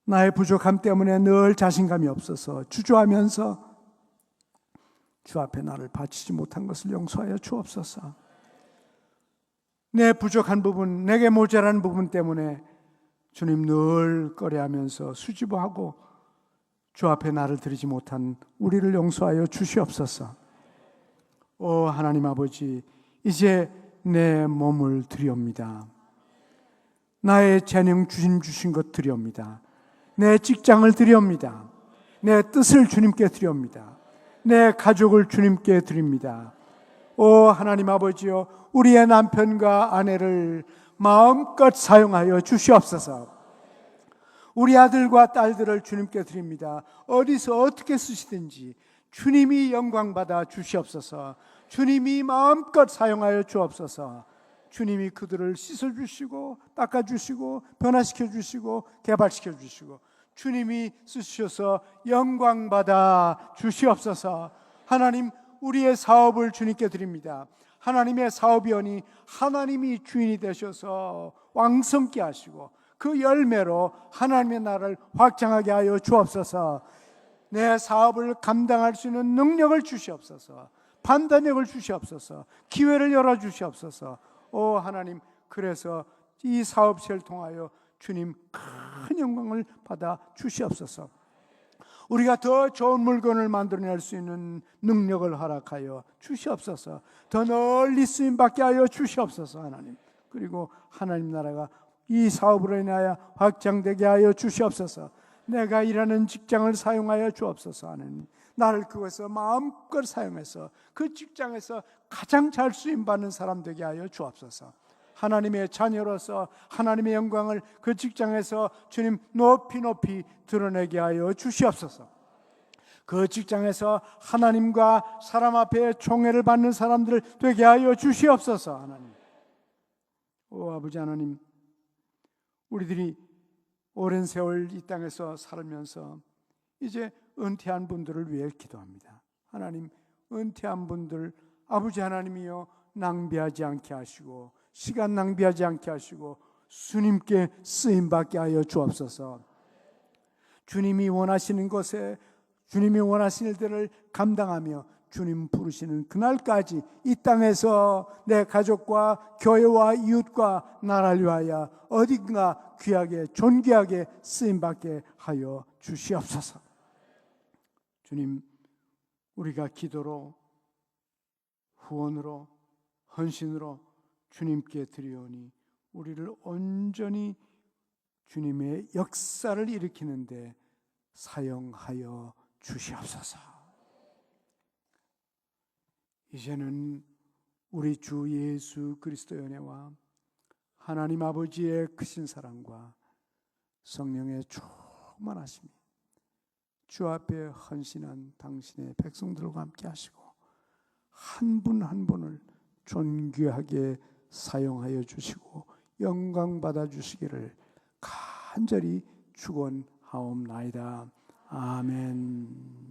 [SPEAKER 2] 나의 부족함 때문에 늘 자신감이 없어서 주저하면서 주 앞에 나를 바치지 못한 것을 용서하여 주옵소서. 내 부족한 부분, 내게 모자란 부분 때문에 주님 늘 꺼려하면서 수줍어하고 주 앞에 나를 드리지 못한 우리를 용서하여 주시옵소서. 오 하나님 아버지, 이제 내 몸을 드리옵니다. 나의 재능 주신 것 드리옵니다. 내 직장을 드리옵니다. 내 뜻을 주님께 드리옵니다. 내 가족을 주님께 드립니다. 오 하나님 아버지여, 우리의 남편과 아내를 마음껏 사용하여 주시옵소서. 우리 아들과 딸들을 주님께 드립니다. 어디서 어떻게 쓰시든지 주님이 영광받아 주시옵소서. 주님이 마음껏 사용하여 주옵소서. 주님이 그들을 씻어주시고 닦아주시고 변화시켜주시고 개발시켜주시고 주님이 쓰셔서 영광받아 주시옵소서. 하나님, 우리의 사업을 주님께 드립니다. 하나님의 사업이오니 하나님이 주인이 되셔서 왕성케 하시고 그 열매로 하나님의 나라를 확장하게 하여 주옵소서. 내 사업을 감당할 수 있는 능력을 주시옵소서. 판단력을 주시옵소서. 기회를 열어주시옵소서. 오 하나님, 그래서 이 사업체를 통하여 주님 큰 영광을 받아 주시옵소서. 우리가 더 좋은 물건을 만들어낼 수 있는 능력을 허락하여 주시옵소서. 더 널리 쓰임받게 하여 주시옵소서. 하나님, 그리고 하나님 나라가 이 사업으로 인하여 확장되게 하여 주시옵소서. 내가 일하는 직장을 사용하여 주옵소서. 하나님, 나를 그것에서 마음껏 사용해서 그 직장에서 가장 잘 쓰임받는 사람 되게 하여 주옵소서. 하나님의 자녀로서 하나님의 영광을 그 직장에서 주님 높이 드러내게 하여 주시옵소서. 그 직장에서 하나님과 사람 앞에 총애를 받는 사람들 되게 하여 주시옵소서. 하나님, 오 아버지 하나님, 우리들이 오랜 세월 이 땅에서 살면서 이제 은퇴한 분들을 위해 기도합니다. 하나님, 은퇴한 분들 아버지 하나님이여 낭비하지 않게 하시고 시간 낭비하지 않게 하시고 주님께 쓰임받게 하여 주옵소서. 주님이 원하시는 것에 주님이 원하시는 일들을 감당하며 주님 부르시는 그날까지 이 땅에서 내 가족과 교회와 이웃과 나라를 위하여 어딘가 귀하게 존귀하게 쓰임받게 하여 주시옵소서. 주님, 우리가 기도로 후원으로 헌신으로 주님께 드리오니 우리를 온전히 주님의 역사를 일으키는데 사용하여 주시옵소서. 이제는 우리 주 예수 그리스도의 은혜와 하나님 아버지의 크신 사랑과 성령의 충만하심이 주 앞에 헌신한 당신의 백성들과 함께 하시고 한 분 한 분을 존귀하게 사용하여 주시고 영광 받아 주시기를 간절히 축원하옵나이다. 아멘.